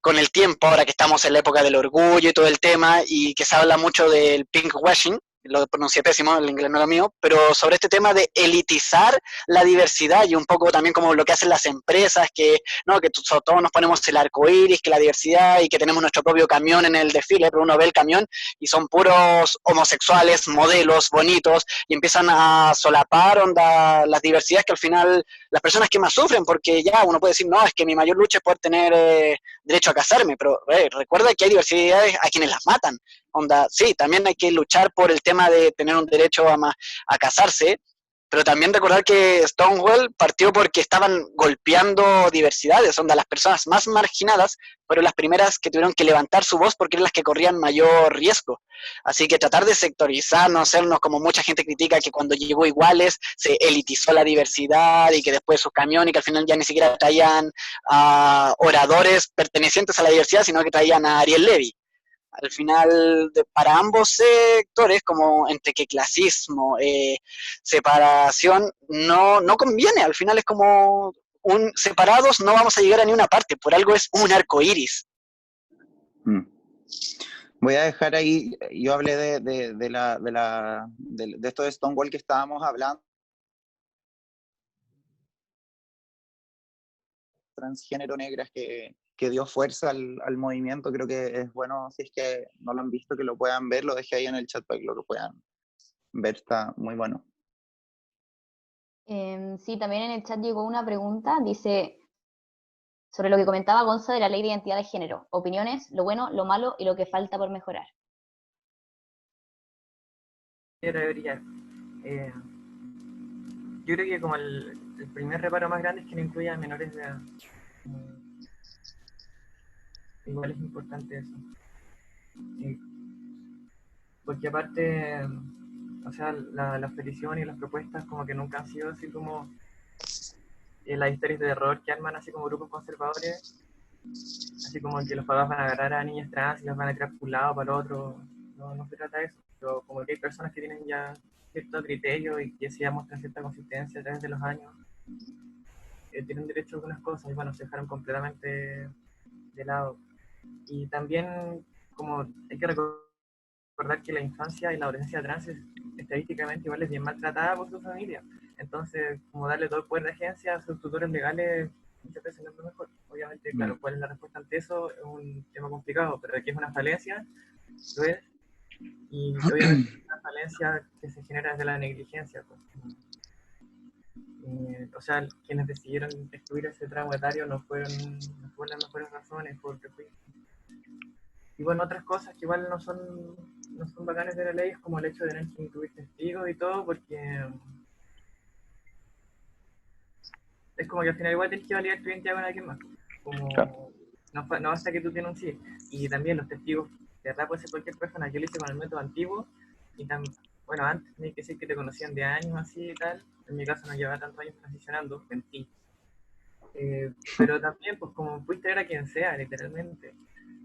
con el tiempo, ahora que estamos en la época del orgullo y todo el tema, y que se habla mucho del pinkwashing, lo pronuncié pésimo, el inglés no era mío, pero sobre este tema de elitizar la diversidad y un poco también como lo que hacen las empresas, que no que todos nos ponemos el arco iris, que la diversidad y que tenemos nuestro propio camión en el desfile, pero uno ve el camión y son puros homosexuales, modelos, bonitos, y empiezan a solapar las diversidades que al final las personas que más sufren, porque ya uno puede decir, no, es que mi mayor lucha es poder tener derecho a casarme, pero recuerda que hay diversidades a quienes las matan. Onda, sí, también hay que luchar por el tema de tener un derecho a casarse, pero también recordar que Stonewall partió porque estaban golpeando diversidades, onda, las personas más marginadas fueron las primeras que tuvieron que levantar su voz porque eran las que corrían mayor riesgo. Así que tratar de sectorizar, no hacernos como mucha gente critica que cuando llegó Iguales se elitizó la diversidad y que después sus camiones y que al final ya ni siquiera traían a oradores pertenecientes a la diversidad, sino que traían a Ariel Levy. al final, para ambos sectores, como entre que clasismo, separación, no conviene, al final es como separados no vamos a llegar a ninguna parte, por algo es un arco iris. Voy a dejar ahí, yo hablé de esto de Stonewall que estábamos hablando, transgénero negras que dio fuerza al movimiento. Creo que es bueno, si es que no lo han visto, que lo puedan ver, lo dejé ahí en el chat para que lo puedan ver, está muy bueno. Sí, también en el chat llegó una pregunta, dice, sobre lo que comentaba Gonza de la ley de identidad de género, opiniones, lo bueno, lo malo y lo que falta por mejorar. Debería. Yo creo que como el primer reparo más grande es que no incluya a menores de edad. Igual es importante eso. Porque aparte, o sea, las peticiones y las propuestas como que nunca han sido así como las historias de terror que arman así como grupos conservadores, así como que los papás van a agarrar a niñas trans y las van a tirar por un lado para el otro. No se trata de eso. Pero como que hay personas que tienen ya cierto criterio y que sí muestran cierta consistencia a través de los años, tienen derecho a algunas cosas y bueno, se dejaron completamente de lado. Y también como hay que recordar que la infancia y la adolescencia trans estadísticamente igual es bien maltratada por su familia. Entonces, como darle todo el poder de agencia a sus tutores legales muchas veces no es lo mejor. Obviamente, claro, cuál es la respuesta ante eso es un tema complicado, pero aquí es una falencia, lo es, y obviamente es una falencia que se genera desde la negligencia. Pues. O sea, quienes decidieron excluir ese tramo etario no fueron las mejores razones por prejuicio. Y bueno, otras cosas que igual no son bacanes de la ley es como el hecho de tener que incluir testigos y todo, porque es como que al final igual tienes que validar tu identidad con alguien más. Como Claro. no basta que tú denuncies. Y también los testigos, de verdad puede ser cualquier persona. Yo lo hice con el método antiguo y bueno, antes tenía que decir que te conocían de años así y tal. En mi caso no llevaba tantos años transicionando, mentí. Pero también, pues como puedes traer a quien sea, literalmente.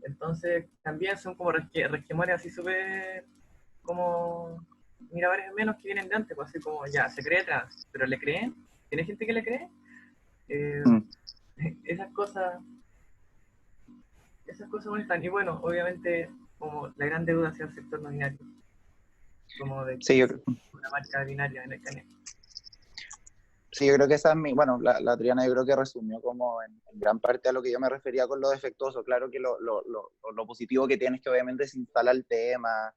Entonces, también son como resquemores así súper como miradores menos que vienen de antes, pues así como ya, se cree trans, pero ¿le creen? ¿Tiene gente que le cree? Esas cosas molestan. Y bueno, obviamente, como la gran deuda hacia el sector no binario, como de Sí, una marca binaria en el canal. Sí, yo creo que esa es bueno, la Triana yo creo que resumió como en gran parte a lo que yo me refería con lo defectuoso. Claro que lo positivo que tiene es que obviamente se instala el tema.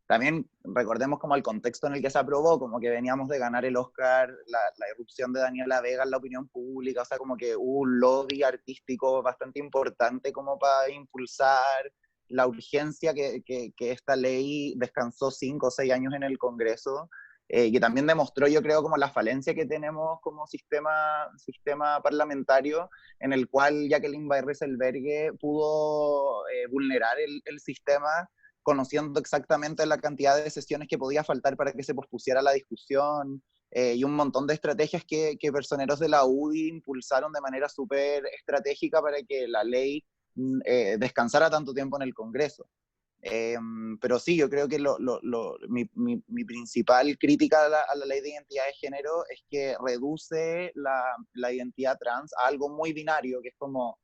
También recordemos como el contexto en el que se aprobó, como que veníamos de ganar el Oscar, la irrupción de Daniela Vega en la opinión pública, o sea, como que hubo un lobby artístico bastante importante como para impulsar la urgencia que esta ley descansó 5 o 6 años en el Congreso. Que también demostró, yo creo, como la falencia que tenemos como sistema parlamentario, en el cual Jacqueline Barres-Elbergue pudo vulnerar el sistema, conociendo exactamente la cantidad de sesiones que podía faltar para que se pospusiera la discusión, y un montón de estrategias que personeros de la UDI impulsaron de manera súper estratégica para que la ley descansara tanto tiempo en el Congreso. Pero sí, yo creo que mi principal crítica a la ley de identidad de género es que reduce la identidad trans a algo muy binario, que es como,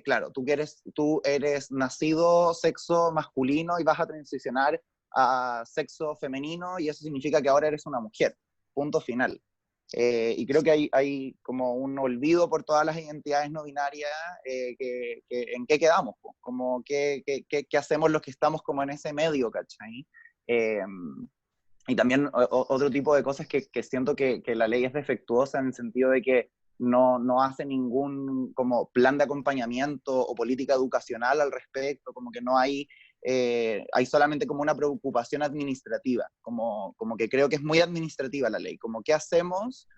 claro, tú eres nacido sexo masculino y vas a transicionar a sexo femenino y eso significa que ahora eres una mujer, punto final. Y creo que hay como un olvido por todas las identidades no binarias, en qué quedamos, como qué hacemos los que estamos como en ese medio, ¿cachai? Y también otro tipo de cosas que siento que la ley es defectuosa en el sentido de que no hace ningún como plan de acompañamiento o política educacional al respecto, como que no hay solamente como una preocupación administrativa, como que creo que es muy administrativa la ley, como qué hacemos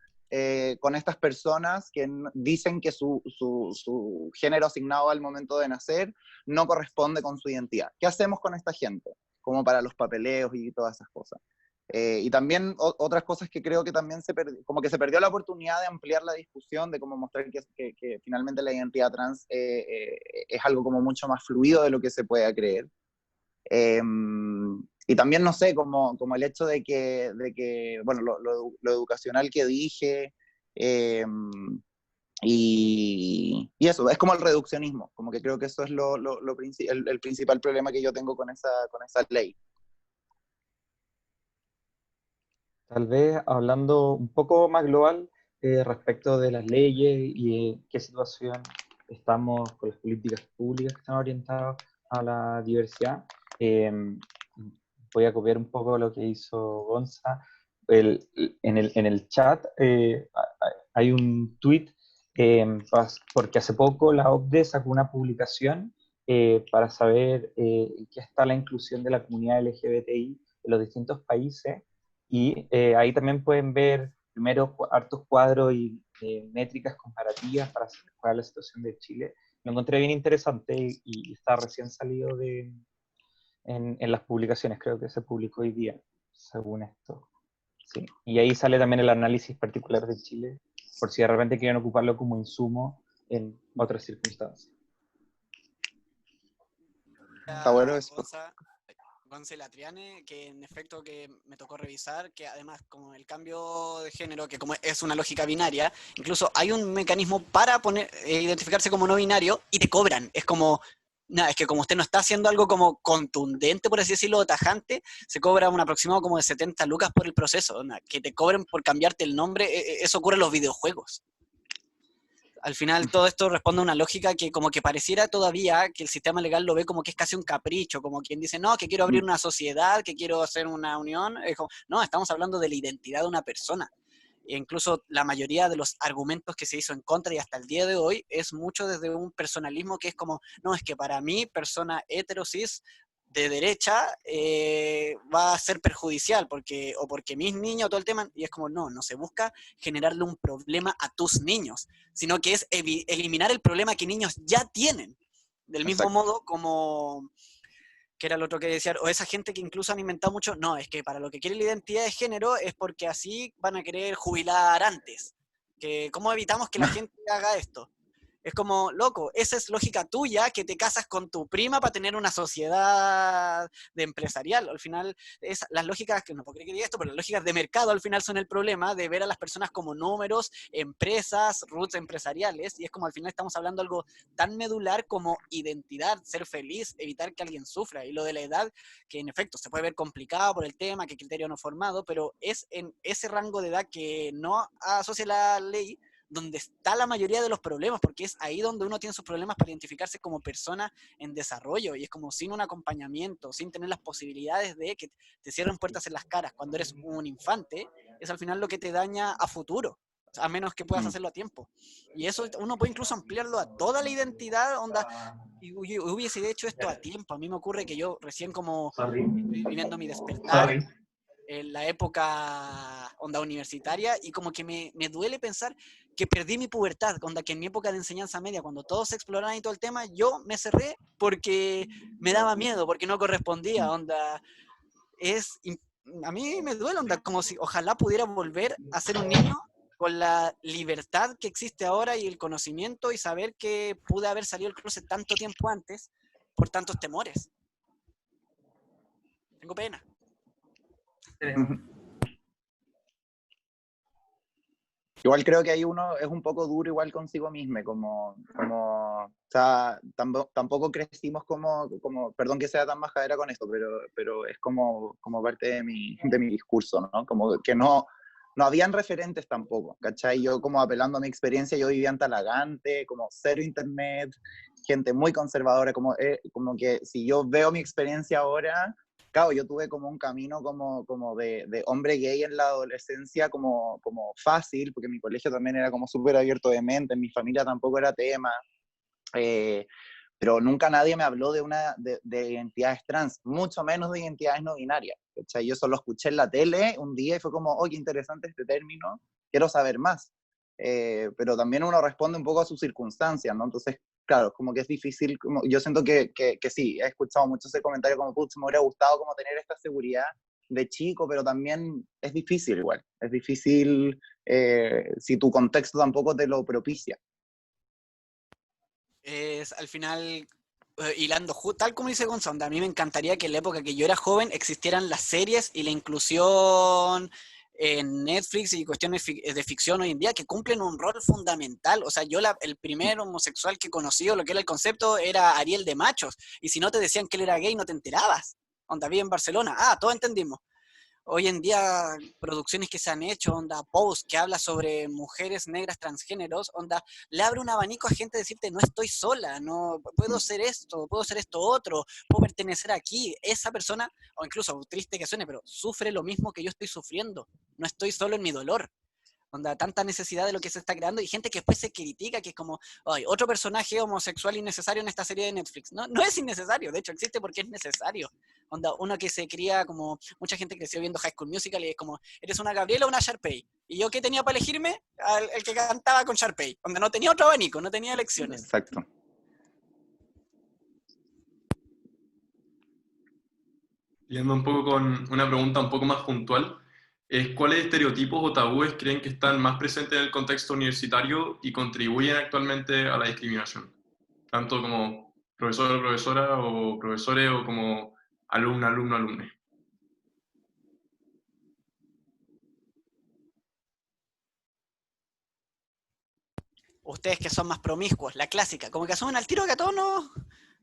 con estas personas que dicen que su género asignado al momento de nacer no corresponde con su identidad. ¿Qué hacemos con esta gente? Como para los papeleos y todas esas cosas. Y también otras cosas que creo que también como que se perdió la oportunidad de ampliar la discusión, de cómo mostrar que finalmente la identidad trans es algo como mucho más fluido de lo que se pueda creer. Y también, no sé, como el hecho de que bueno, lo educacional que dije, y eso, es como el reduccionismo, como que creo que eso es el principal problema que yo tengo con esa ley. Tal vez hablando un poco más global respecto de las leyes y qué situación estamos con las políticas públicas que están orientadas a la diversidad. Voy a copiar un poco lo que hizo Gonza. En el chat hay un tweet porque hace poco la OCDE sacó una publicación para saber en qué está la inclusión de la comunidad LGBTI en los distintos países. Y ahí también pueden ver primero hartos cuadros y métricas comparativas para saber cuál es la situación de Chile. Lo encontré bien interesante y está recién salido en las publicaciones, creo que se publicó hoy día, según esto. Sí. Y ahí sale también el análisis particular de Chile, por si de repente quieren ocuparlo como insumo en otras circunstancias. Está bueno eso. Gonza Latriane, que en efecto que me tocó revisar, que además como el cambio de género, que como es una lógica binaria, incluso hay un mecanismo para identificarse como no binario y te cobran. Es como, nada, es que como usted no está haciendo algo como contundente, por así decirlo, o tajante, se cobra un aproximado como de 70 lucas por el proceso. Que te cobren por cambiarte el nombre, eso ocurre en los videojuegos. Al final todo esto responde a una lógica que como que pareciera todavía que el sistema legal lo ve como que es casi un capricho, como quien dice, no, que quiero abrir una sociedad, que quiero hacer una unión. No, estamos hablando de la identidad de una persona. E incluso la mayoría de los argumentos que se hizo en contra y hasta el día de hoy es mucho desde un personalismo que es como, no, es que para mí, persona heterosis de derecha, va a ser perjudicial, porque mis niños, todo el tema, y es como, no se busca generarle un problema a tus niños, sino que es eliminar el problema que niños ya tienen. Del mismo Exacto. modo como, que era lo otro que decía, o esa gente que incluso han inventado mucho, no, es que para lo que quiere la identidad de género es porque así van a querer jubilar antes. ¿Cómo evitamos que la gente haga esto? Es como, loco, esa es lógica tuya, que te casas con tu prima para tener una sociedad de empresarial. Al final, las lógicas, que no puedo creer que diga esto, pero las lógicas de mercado al final son el problema de ver a las personas como números, empresas, roots empresariales, y es como al final estamos hablando de algo tan medular como identidad, ser feliz, evitar que alguien sufra. Y lo de la edad, que en efecto se puede ver complicado por el tema, que criterio no formado, pero es en ese rango de edad que no asocia la ley, donde está la mayoría de los problemas, porque es ahí donde uno tiene sus problemas para identificarse como persona en desarrollo, y es como sin un acompañamiento, sin tener las posibilidades de que te cierren puertas en las caras cuando eres un infante, es al final lo que te daña a futuro, a menos que puedas hacerlo a tiempo. Y eso uno puede incluso ampliarlo a toda la identidad, onda, y hubiese hecho esto a tiempo. A mí me ocurre que yo recién como viviendo mi despertar, en la época onda universitaria, y como que me duele pensar que perdí mi pubertad, onda, que en mi época de enseñanza media, cuando todos exploraban y todo el tema, yo me cerré porque me daba miedo, porque no correspondía, onda, a mí me duele, onda, como si ojalá pudiera volver a ser un niño con la libertad que existe ahora y el conocimiento, y saber que pude haber salido del closet tanto tiempo antes por tantos temores. Tengo pena. Igual creo que ahí uno es un poco duro igual consigo mismo, o sea, tampoco crecimos como, perdón que sea tan majadera con esto, pero es como parte de mi discurso, ¿no? Como que no habían referentes tampoco, ¿cachai? Yo como apelando a mi experiencia, yo vivía en Talagante, como cero internet, gente muy conservadora, como que si yo veo mi experiencia ahora, claro, yo tuve como un camino como de hombre gay en la adolescencia como fácil, porque mi colegio también era como súper abierto de mente, en mi familia tampoco era tema, pero nunca nadie me habló de identidades trans, mucho menos de identidades no binarias. ¿Cachai? Yo solo escuché en la tele un día y fue como, oh, qué interesante este término, quiero saber más. Pero también uno responde un poco a sus circunstancias, ¿no? Entonces, claro, como que es difícil, yo siento que sí, he escuchado mucho ese comentario como, putz, me hubiera gustado como tener esta seguridad de chico, pero también es difícil igual. Es difícil si tu contexto tampoco te lo propicia. Es al final, hilando, tal como dice Gonzalo, a mí me encantaría que en la época que yo era joven existieran las series y la inclusión en Netflix y cuestiones de ficción hoy en día que cumplen un rol fundamental. O sea, yo el primer homosexual que conocí, o lo que era el concepto, era Ariel de Machos, y si no te decían que él era gay no te enterabas. Onda, vi en Barcelona, todos entendimos. Hoy en día, producciones que se han hecho, onda, Pose, que habla sobre mujeres negras transgéneros, onda, le abre un abanico a gente a decirte, no estoy sola, no puedo ser esto, puedo ser esto otro, puedo pertenecer aquí. Esa persona, o incluso, triste que suene, pero sufre lo mismo que yo estoy sufriendo. No estoy solo en mi dolor. Onda, tanta necesidad de lo que se está creando, y gente que después se critica, que es como, ay, otro personaje homosexual innecesario en esta serie de Netflix. No, no es innecesario, de hecho existe porque es necesario. Onda, uno que se cría como, mucha gente creció viendo High School Musical y es como, ¿eres una Gabriela o una Sharpay? ¿Y yo qué tenía para elegirme? El que cantaba con Sharpay, donde no tenía otro abanico, no tenía elecciones. Exacto. Yendo un poco con una pregunta un poco más puntual, ¿cuáles estereotipos o tabúes creen que están más presentes en el contexto universitario y contribuyen actualmente a la discriminación? Tanto como profesor o profesora, o profesores, o como alumna, alumno, alumne. Ustedes que son más promiscuos, la clásica, como que asumen al tiro que a todos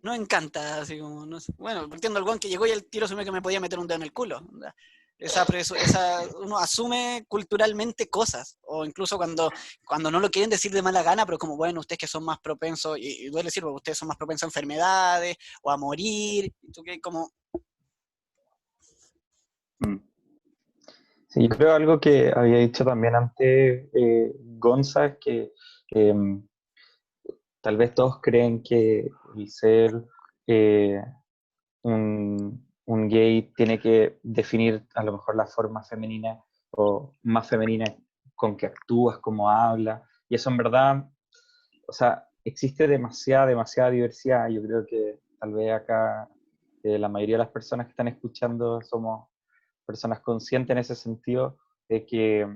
nos encanta, así como, no sé. Bueno, partiendo el guan que llegó y el tiro asumió que me podía meter un dedo en el culo. Onda. Uno asume culturalmente cosas, o incluso cuando no lo quieren decir de mala gana, pero como, bueno, ustedes que son más propensos, y duele decir, porque ustedes son más propensos a enfermedades, o a morir, y tú que como... Sí, yo creo algo que había dicho también antes Gonza, es que em, tal vez todos creen que el ser eh, un gay tiene que definir a lo mejor la forma femenina o más femenina con que actúas, cómo hablas, y eso en verdad, o sea, existe demasiada diversidad. Yo creo que tal vez acá la mayoría de las personas que están escuchando somos personas conscientes en ese sentido de que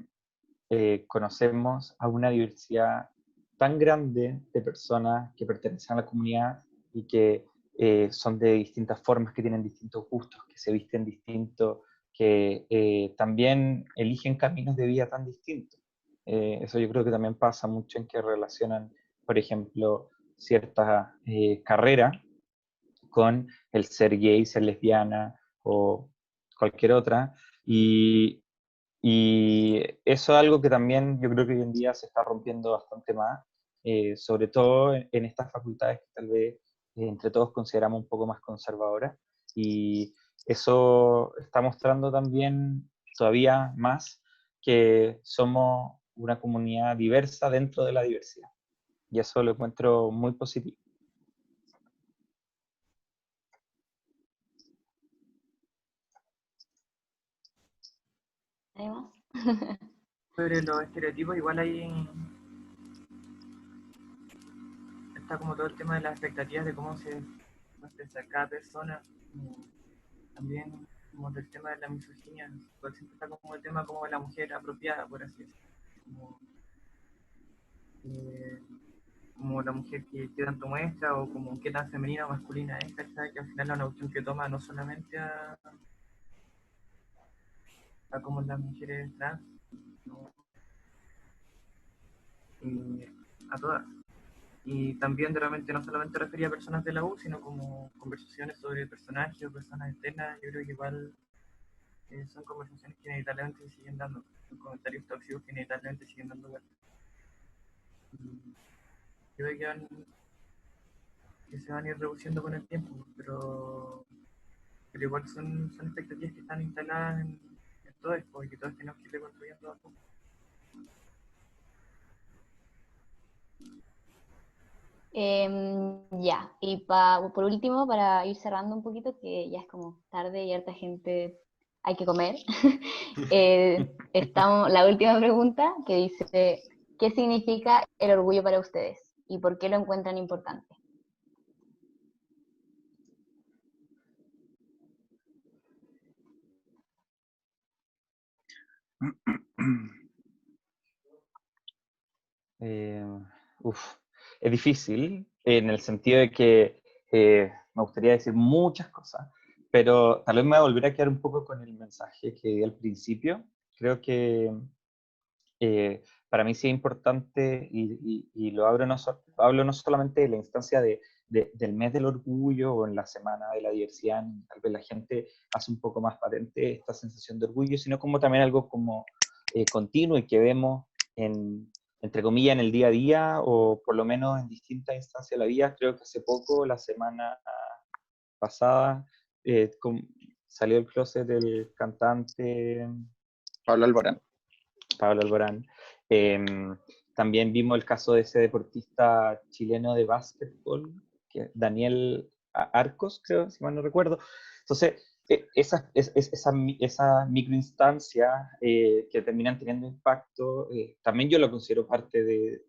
conocemos a una diversidad tan grande de personas que pertenecen a la comunidad y que son de distintas formas, que tienen distintos gustos, que se visten distintos, que también eligen caminos de vida tan distintos. Eso yo creo que también pasa mucho en que relacionan, por ejemplo, ciertas carreras con el ser gay, ser lesbiana o cualquier otra. Y eso es algo que también yo creo que hoy en día se está rompiendo bastante más, sobre todo en estas facultades que tal vez entre todos consideramos un poco más conservadoras. Y eso está mostrando también todavía más que somos una comunidad diversa dentro de la diversidad. Y eso lo encuentro muy positivo. ¿Hay más? Sobre los estereotipos, igual ahí está como todo el tema de las expectativas de cómo se va a expresar cada persona. También como del tema de la misoginia, pues siempre está como el tema como de la mujer apropiada, por así decirlo. Como, eh, como la mujer que tanto muestra, o como qué tan femenina o masculina es, ¿cachai? Que al final es una cuestión que toma no solamente a como las mujeres trans, ¿no? A todas. Y también de repente no solamente refería a personas de la U, sino como conversaciones sobre personajes o personas externas. Yo creo que igual son conversaciones que inevitablemente se siguen dando, son comentarios tóxicos que inevitablemente siguen dando vueltas. Creo que se van a ir reduciendo con el tiempo, pero igual son expectativas que están instaladas en todos, porque todos tenemos que ir reconstruyendo a poco. Ya, y por último, para ir cerrando un poquito, que ya es como tarde y harta gente hay que comer, la última pregunta que dice, ¿qué significa el orgullo para ustedes y por qué lo encuentran importante? Eh, es difícil en el sentido de que me gustaría decir muchas cosas, pero tal vez me voy a volver a quedar un poco con el mensaje que di al principio. Creo que para mí sí es importante, y lo hablo no solamente de la instancia del mes del orgullo o en la semana de la diversidad, tal vez la gente hace un poco más patente esta sensación de orgullo, sino como también algo como continuo y que vemos entre comillas, en el día a día o por lo menos en distintas instancias de la vida. Creo que hace poco, la semana pasada, salió el closet del cantante Pablo Alborán. Pablo Alborán. También vimos el caso de ese deportista chileno de básquetbol, Daniel Arcos, creo, si mal no recuerdo. Entonces, esa microinstancia que terminan teniendo impacto, también yo lo considero parte de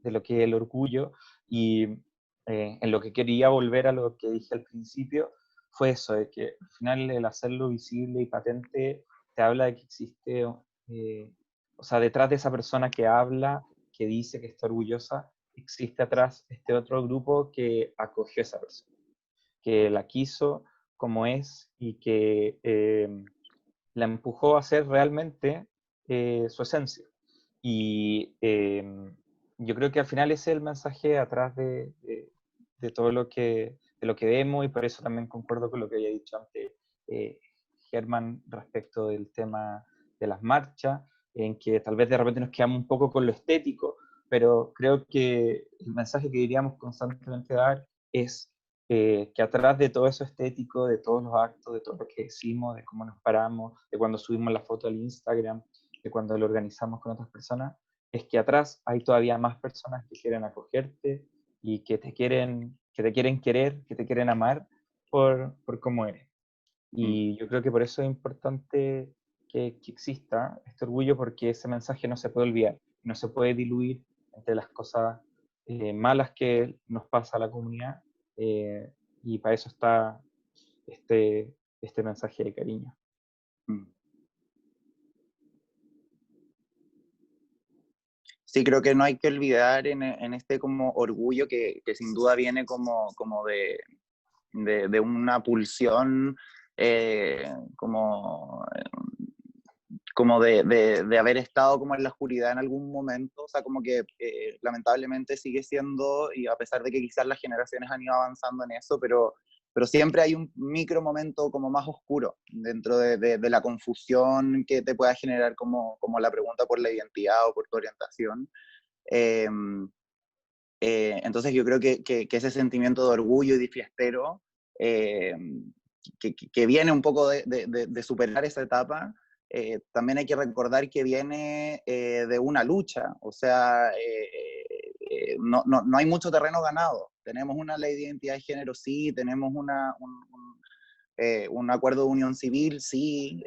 lo que es el orgullo, y en lo que quería volver a lo que dije al principio, fue eso, de que al final el hacerlo visible y patente te habla de que existe, o sea, detrás de esa persona que habla, que dice que está orgullosa, existe atrás este otro grupo que acogió a esa persona, que la quiso como es y que la empujó a ser realmente su esencia. Y yo creo que al final ese es el mensaje atrás de todo de lo que vemos, y por eso también concuerdo con lo que había dicho antes Germán respecto del tema de las marchas, en que tal vez de repente nos quedamos un poco con lo estético, pero creo que el mensaje que diríamos constantemente dar es que atrás de todo eso estético, de todos los actos, de todo lo que decimos, de cómo nos paramos, de cuando subimos la foto al Instagram, de cuando lo organizamos con otras personas, es que atrás hay todavía más personas que quieren acogerte y que te quieren querer, que te quieren amar por cómo eres. Y yo creo que por eso es importante que exista este orgullo, porque ese mensaje no se puede olvidar, no se puede diluir entre las cosas malas que nos pasa a la comunidad, y para eso está este mensaje de cariño. Sí, creo que no hay que olvidar en este como orgullo que sin duda viene como de una pulsión como de haber estado como en la oscuridad en algún momento, o sea, como que lamentablemente sigue siendo, y a pesar de que quizás las generaciones han ido avanzando en eso, pero siempre hay un micro momento como más oscuro dentro de la confusión que te pueda generar como la pregunta por la identidad o por tu orientación. Eh, entonces yo creo que ese sentimiento de orgullo y de fiestero, que viene un poco de superar esa etapa, también hay que recordar que viene de una lucha, o sea, no hay mucho terreno ganado. Tenemos una ley de identidad de género, sí, tenemos un acuerdo de unión civil, sí,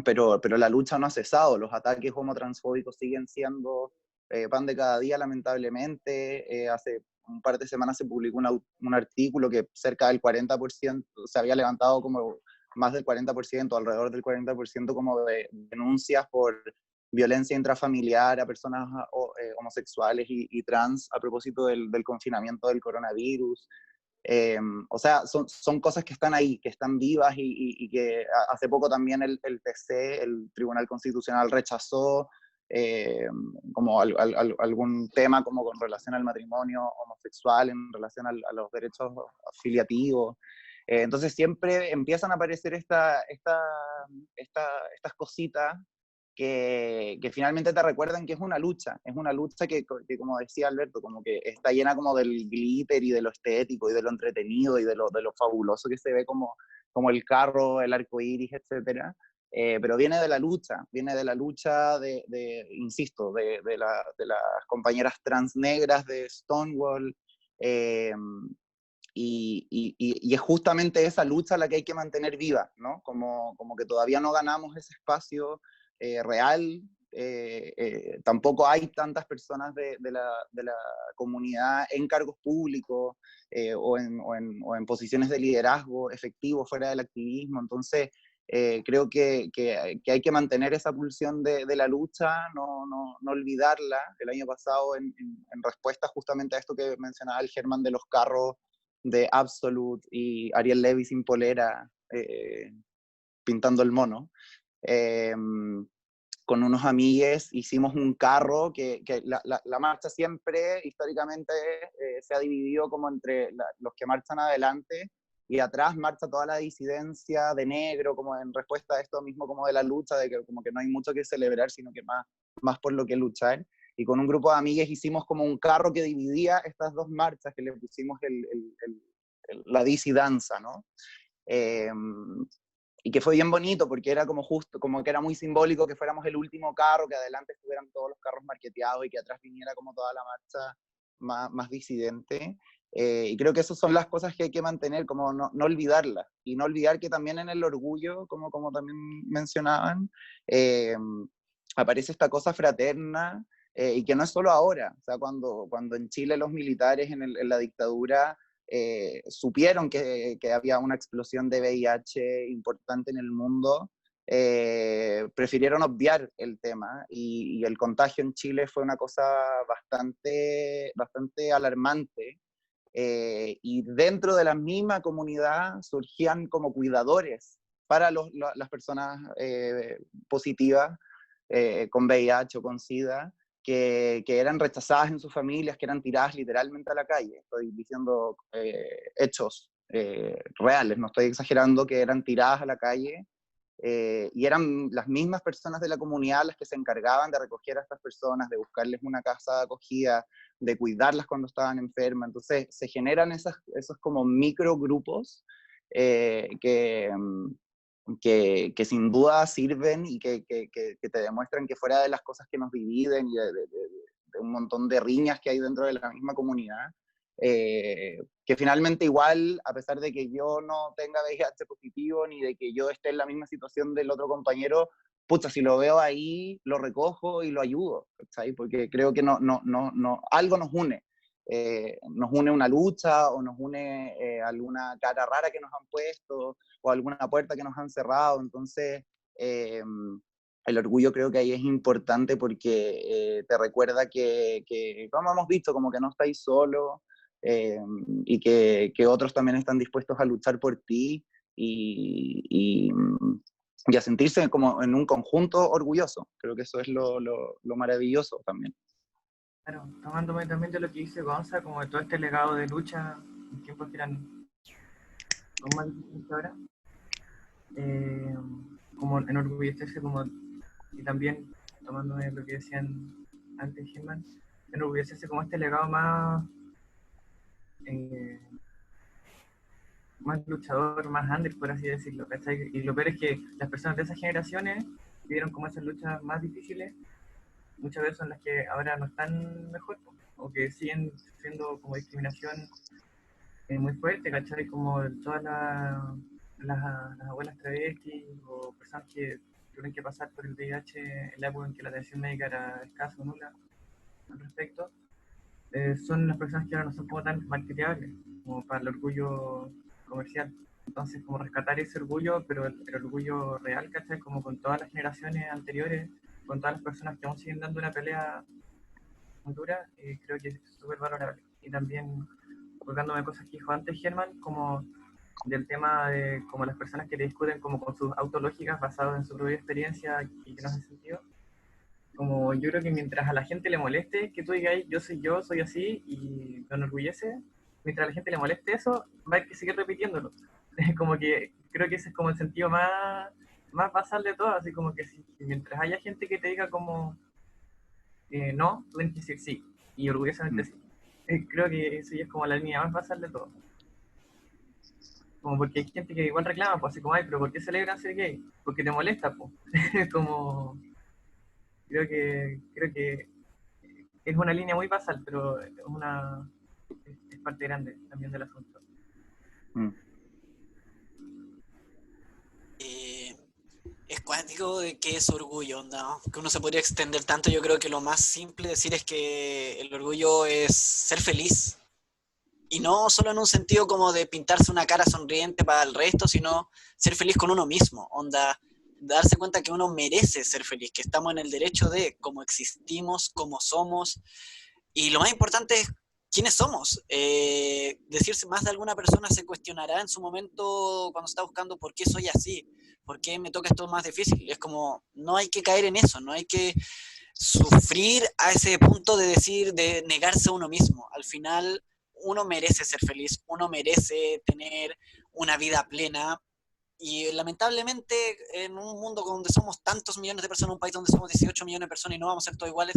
pero la lucha no ha cesado. Los ataques homotransfóbicos siguen siendo pan de cada día, lamentablemente. Hace un par de semanas se publicó un artículo que cerca del 40% se había levantado como más del 40%, alrededor del 40% como de denuncias por violencia intrafamiliar a personas homosexuales y trans a propósito del confinamiento del coronavirus. O sea, son cosas que están ahí, que están vivas y que hace poco también el TC, el Tribunal Constitucional, rechazó como algún tema como con relación al matrimonio homosexual, en relación a los derechos afiliativos. Entonces siempre empiezan a aparecer estas cositas que finalmente te recuerdan que es una lucha que como decía Alberto, como que está llena como del glitter y de lo estético y de lo entretenido y de lo fabuloso que se ve como el carro, el arco iris, etc. Pero viene de la lucha, insisto, de las compañeras trans negras de Stonewall, y es justamente esa lucha la que hay que mantener viva, ¿no? Como que todavía no ganamos ese espacio real. Tampoco hay tantas personas de la comunidad en cargos públicos o en posiciones de liderazgo efectivo fuera del activismo. Entonces Creo que hay que mantener esa pulsión de la lucha, no olvidarla. El año pasado, en respuesta justamente a esto que mencionaba el Germán de los carros de Absolute y Ariel Levy sin polera, pintando el mono, con unos amigues hicimos un carro que la marcha siempre, históricamente, se ha dividido como entre los que marchan adelante y atrás marcha toda la disidencia de negro, como en respuesta a esto mismo como de la lucha, de que como que no hay mucho que celebrar, sino que más por lo que luchar. Y con un grupo de amigues hicimos como un carro que dividía estas dos marchas, que le pusimos la disidanza, ¿no? Y que fue bien bonito porque era como justo, como que era muy simbólico que fuéramos el último carro, que adelante estuvieran todos los carros marqueteados y que atrás viniera como toda la marcha más disidente. Y creo que esas son las cosas que hay que mantener, como no olvidarlas. Y no olvidar que también en el orgullo, como también mencionaban, aparece esta cosa fraterna, y que no es solo ahora. O sea, cuando en Chile los militares en la dictadura supieron que había una explosión de VIH importante en el mundo, prefirieron obviar el tema y el contagio en Chile fue una cosa bastante alarmante. Y dentro de la misma comunidad surgían como cuidadores para las personas positivas con VIH o con SIDA, que eran rechazadas en sus familias, que eran tiradas literalmente a la calle. Estoy diciendo hechos reales, no estoy exagerando, que eran tiradas a la calle, y eran las mismas personas de la comunidad las que se encargaban de recoger a estas personas, de buscarles una casa de acogida, de cuidarlas cuando estaban enfermas. Entonces se generan esos como microgrupos que sin duda sirven y que te demuestran que fuera de las cosas que nos dividen y de un montón de riñas que hay dentro de la misma comunidad, que finalmente igual, a pesar de que yo no tenga VIH positivo ni de que yo esté en la misma situación del otro compañero, pucha, si lo veo ahí, lo recojo y lo ayudo, ¿sabes? Porque creo que algo nos une. Nos une una lucha o nos une alguna cara rara que nos han puesto o alguna puerta que nos han cerrado. Entonces el orgullo creo que ahí es importante porque te recuerda que como hemos visto, como que no estáis solo, y que otros también están dispuestos a luchar por ti y a sentirse como en un conjunto orgulloso. Creo que eso es lo maravilloso también. Claro, tomándome también de lo que dice Gonza, como de todo este legado de lucha en tiempos que eran más difíciles que ahora, como enorgullecerse, como, y también tomándome lo que decían antes Germán, enorgullecerse como este legado más luchador, más under, por así decirlo, ¿cachai? Y lo peor es que las personas de esas generaciones vivieron como esas luchas más difíciles, muchas veces son las que ahora no están mejor, o que siguen siendo como discriminación muy fuerte, ¿cachai? Como todas las abuelas travestis o personas que tuvieron que pasar por el VIH en la época en que la atención médica era escasa o nula al respecto, son las personas que ahora no son como tan marketeables como para el orgullo comercial. Entonces, como rescatar ese orgullo, pero el orgullo real, ¿cachai? Como con todas las generaciones anteriores, con todas las personas que aún siguen dando una pelea muy dura, creo que es súper valorable. Y también, colgándome cosas que dijo antes Germán, como del tema de como las personas que te discuten como con sus autológicas basadas en su propia experiencia y que no hacen sentido. Como yo creo que mientras a la gente le moleste que tú digas yo soy así y te enorgullece, mientras a la gente le moleste eso, va a haber que seguir repitiéndolo. Como que creo que ese es como el sentido más basal de todo, así como que si, mientras haya gente que te diga como no, tú tienes que decir sí, y orgullosamente sí. Creo que eso ya es como la línea más basal de todo. Como porque hay gente que igual reclama, pues así como, ay, pero ¿por qué celebran ser gay? Porque te molesta, pues. Como, creo que es una línea muy basal, pero es parte grande también del asunto. Es cuático de que es orgullo, ¿no? Que uno se podría extender tanto. Yo creo que lo más simple decir es que el orgullo es ser feliz. Y no solo en un sentido como de pintarse una cara sonriente para el resto, sino ser feliz con uno mismo. Onda, darse cuenta que uno merece ser feliz, que estamos en el derecho de cómo existimos, cómo somos. Y lo más importante es quiénes somos. Decirse más de alguna persona se cuestionará en su momento cuando está buscando por qué soy así, por qué me toca esto más difícil. Es como, no hay que caer en eso, no hay que sufrir a ese punto de decir, de negarse a uno mismo. Al final, uno merece ser feliz, uno merece tener una vida plena. Y lamentablemente, en un mundo donde somos tantos millones de personas, un país donde somos 18 millones de personas y no vamos a ser todos iguales,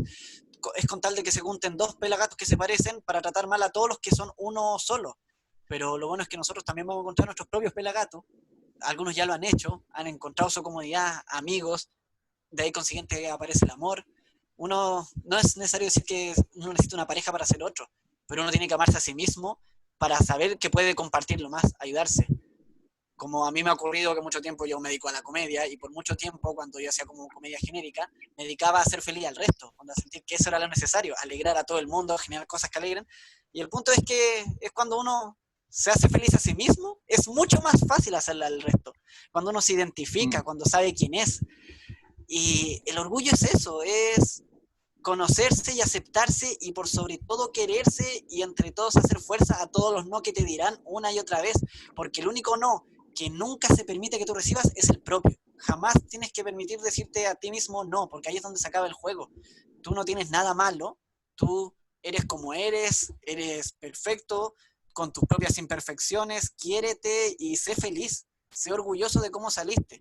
es con tal de que se junten dos pelagatos que se parecen para tratar mal a todos los que son uno solo. Pero lo bueno es que nosotros también vamos a encontrar nuestros propios pelagatos. Algunos ya lo han hecho, han encontrado su comodidad, amigos, de ahí consiguiente aparece el amor. Uno, no es necesario decir que uno necesita una pareja para ser otro, pero uno tiene que amarse a sí mismo para saber que puede compartirlo más, ayudarse. Como a mí me ha ocurrido que mucho tiempo yo me dedico a la comedia y por mucho tiempo, cuando yo hacía como comedia genérica, me dedicaba a hacer feliz al resto, a sentir que eso era lo necesario, alegrar a todo el mundo, generar cosas que alegren. Y el punto es que es cuando uno se hace feliz a sí mismo, es mucho más fácil hacerle al resto. Cuando uno se identifica, cuando sabe quién es. Y el orgullo es eso, es conocerse y aceptarse y por sobre todo quererse y entre todos hacer fuerza a todos los no que te dirán una y otra vez, porque el único no que nunca se permite que tú recibas es el propio. Jamás tienes que permitir decirte a ti mismo no, porque ahí es donde se acaba el juego. Tú no tienes nada malo, tú eres como eres perfecto, con tus propias imperfecciones, quiérete y sé feliz, sé orgulloso de cómo saliste.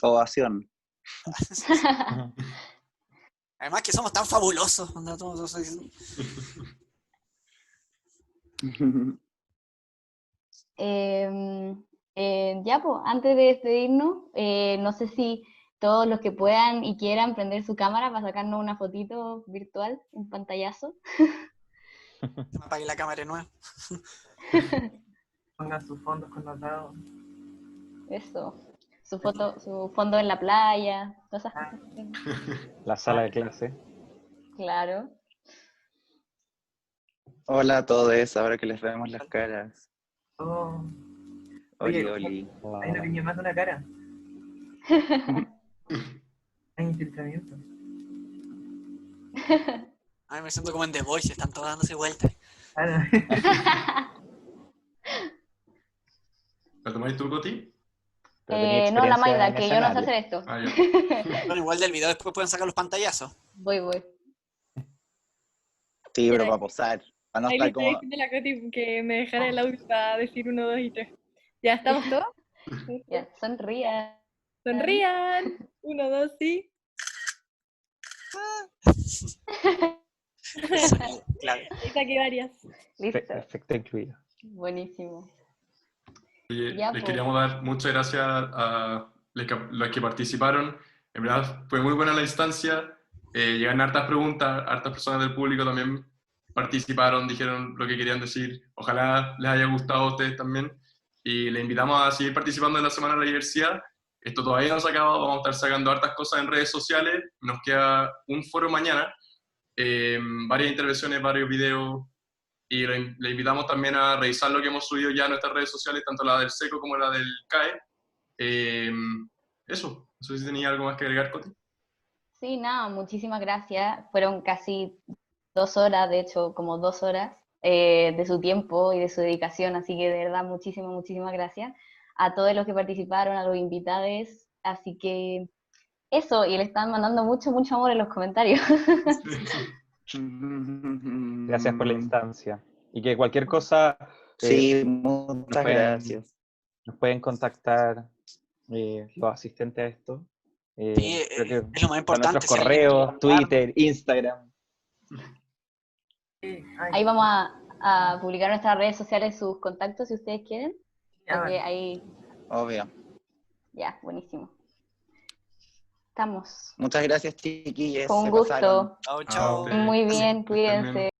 Ovación. Además que somos tan fabulosos. Ya, pues, antes de despedirnos, no sé si todos los que puedan y quieran prender su cámara para sacarnos una fotito virtual, un pantallazo. Se me apague la cámara de nuevo. Pongan sus fondos connotados. Eso. Su foto, su fondo en la playa, todas esas cosas. La sala de clase. Claro. Hola a todos, ahora que les vemos las caras. Oh, Oli, Oye, oli. hay una piña más de una cara. Hay infiltramiento. Ay, me siento como en The Voice, están todos dándose vueltas. Ah, no. ¿La tomáis tú, Coti? Pero tenía No, la experiencia Maida, en que yo no sé escenario. hacer esto. Ah, ya. Bueno, igual del video después pueden sacar los pantallazos. Voy. Sí, pero para posar. Para no Ahí le estar estoy como. diciendo a la Coti que me dejara el audio para decir 1, 2 y 3. ¿Ya estamos todos? Ya, sonrían. Sonrían. 1, 2, sí. Claro. Ahí saqué varias. Listo. Efecto incluido. Buenísimo. Oye, Ya, les pues. queríamos dar muchas gracias a los que participaron. En verdad fue muy buena la instancia. Llegan hartas preguntas, hartas personas del público también participaron, dijeron lo que querían decir. Ojalá les haya gustado a ustedes también. Y les invitamos a seguir participando en la Semana de la Diversidad. Esto todavía no se ha acabado, vamos a estar sacando hartas cosas en redes sociales. Nos queda un foro mañana, varias intervenciones, varios videos. Y le invitamos también a revisar lo que hemos subido ya a nuestras redes sociales, tanto la del SECO como la del CAE. Eso, no sé si tenía algo más que agregar, Coti. Sí, nada, muchísimas gracias. Fueron casi 2 horas, de hecho, como 2 horas de su tiempo y de su dedicación, así que de verdad, muchísimas gracias a todos los que participaron, a los invitados, así que eso, y le están mandando mucho amor en los comentarios. Gracias por la instancia. Y que cualquier cosa Sí, muchas gracias. nos pueden contactar los asistentes a esto. Sí, creo que es lo más para importante. nuestros Si alguien correos, quiere ayudar, Twitter, Instagram. Sí, Ahí vamos a publicar en nuestras redes sociales sus contactos si ustedes quieren. ya, Así que vale. ahí, Obvio. ya, buenísimo. Estamos. Muchas gracias, chiquillos. Con se gusto. pasaron. Chao, Ah, chao. ustedes. Muy bien, Que estén bien. cuídense.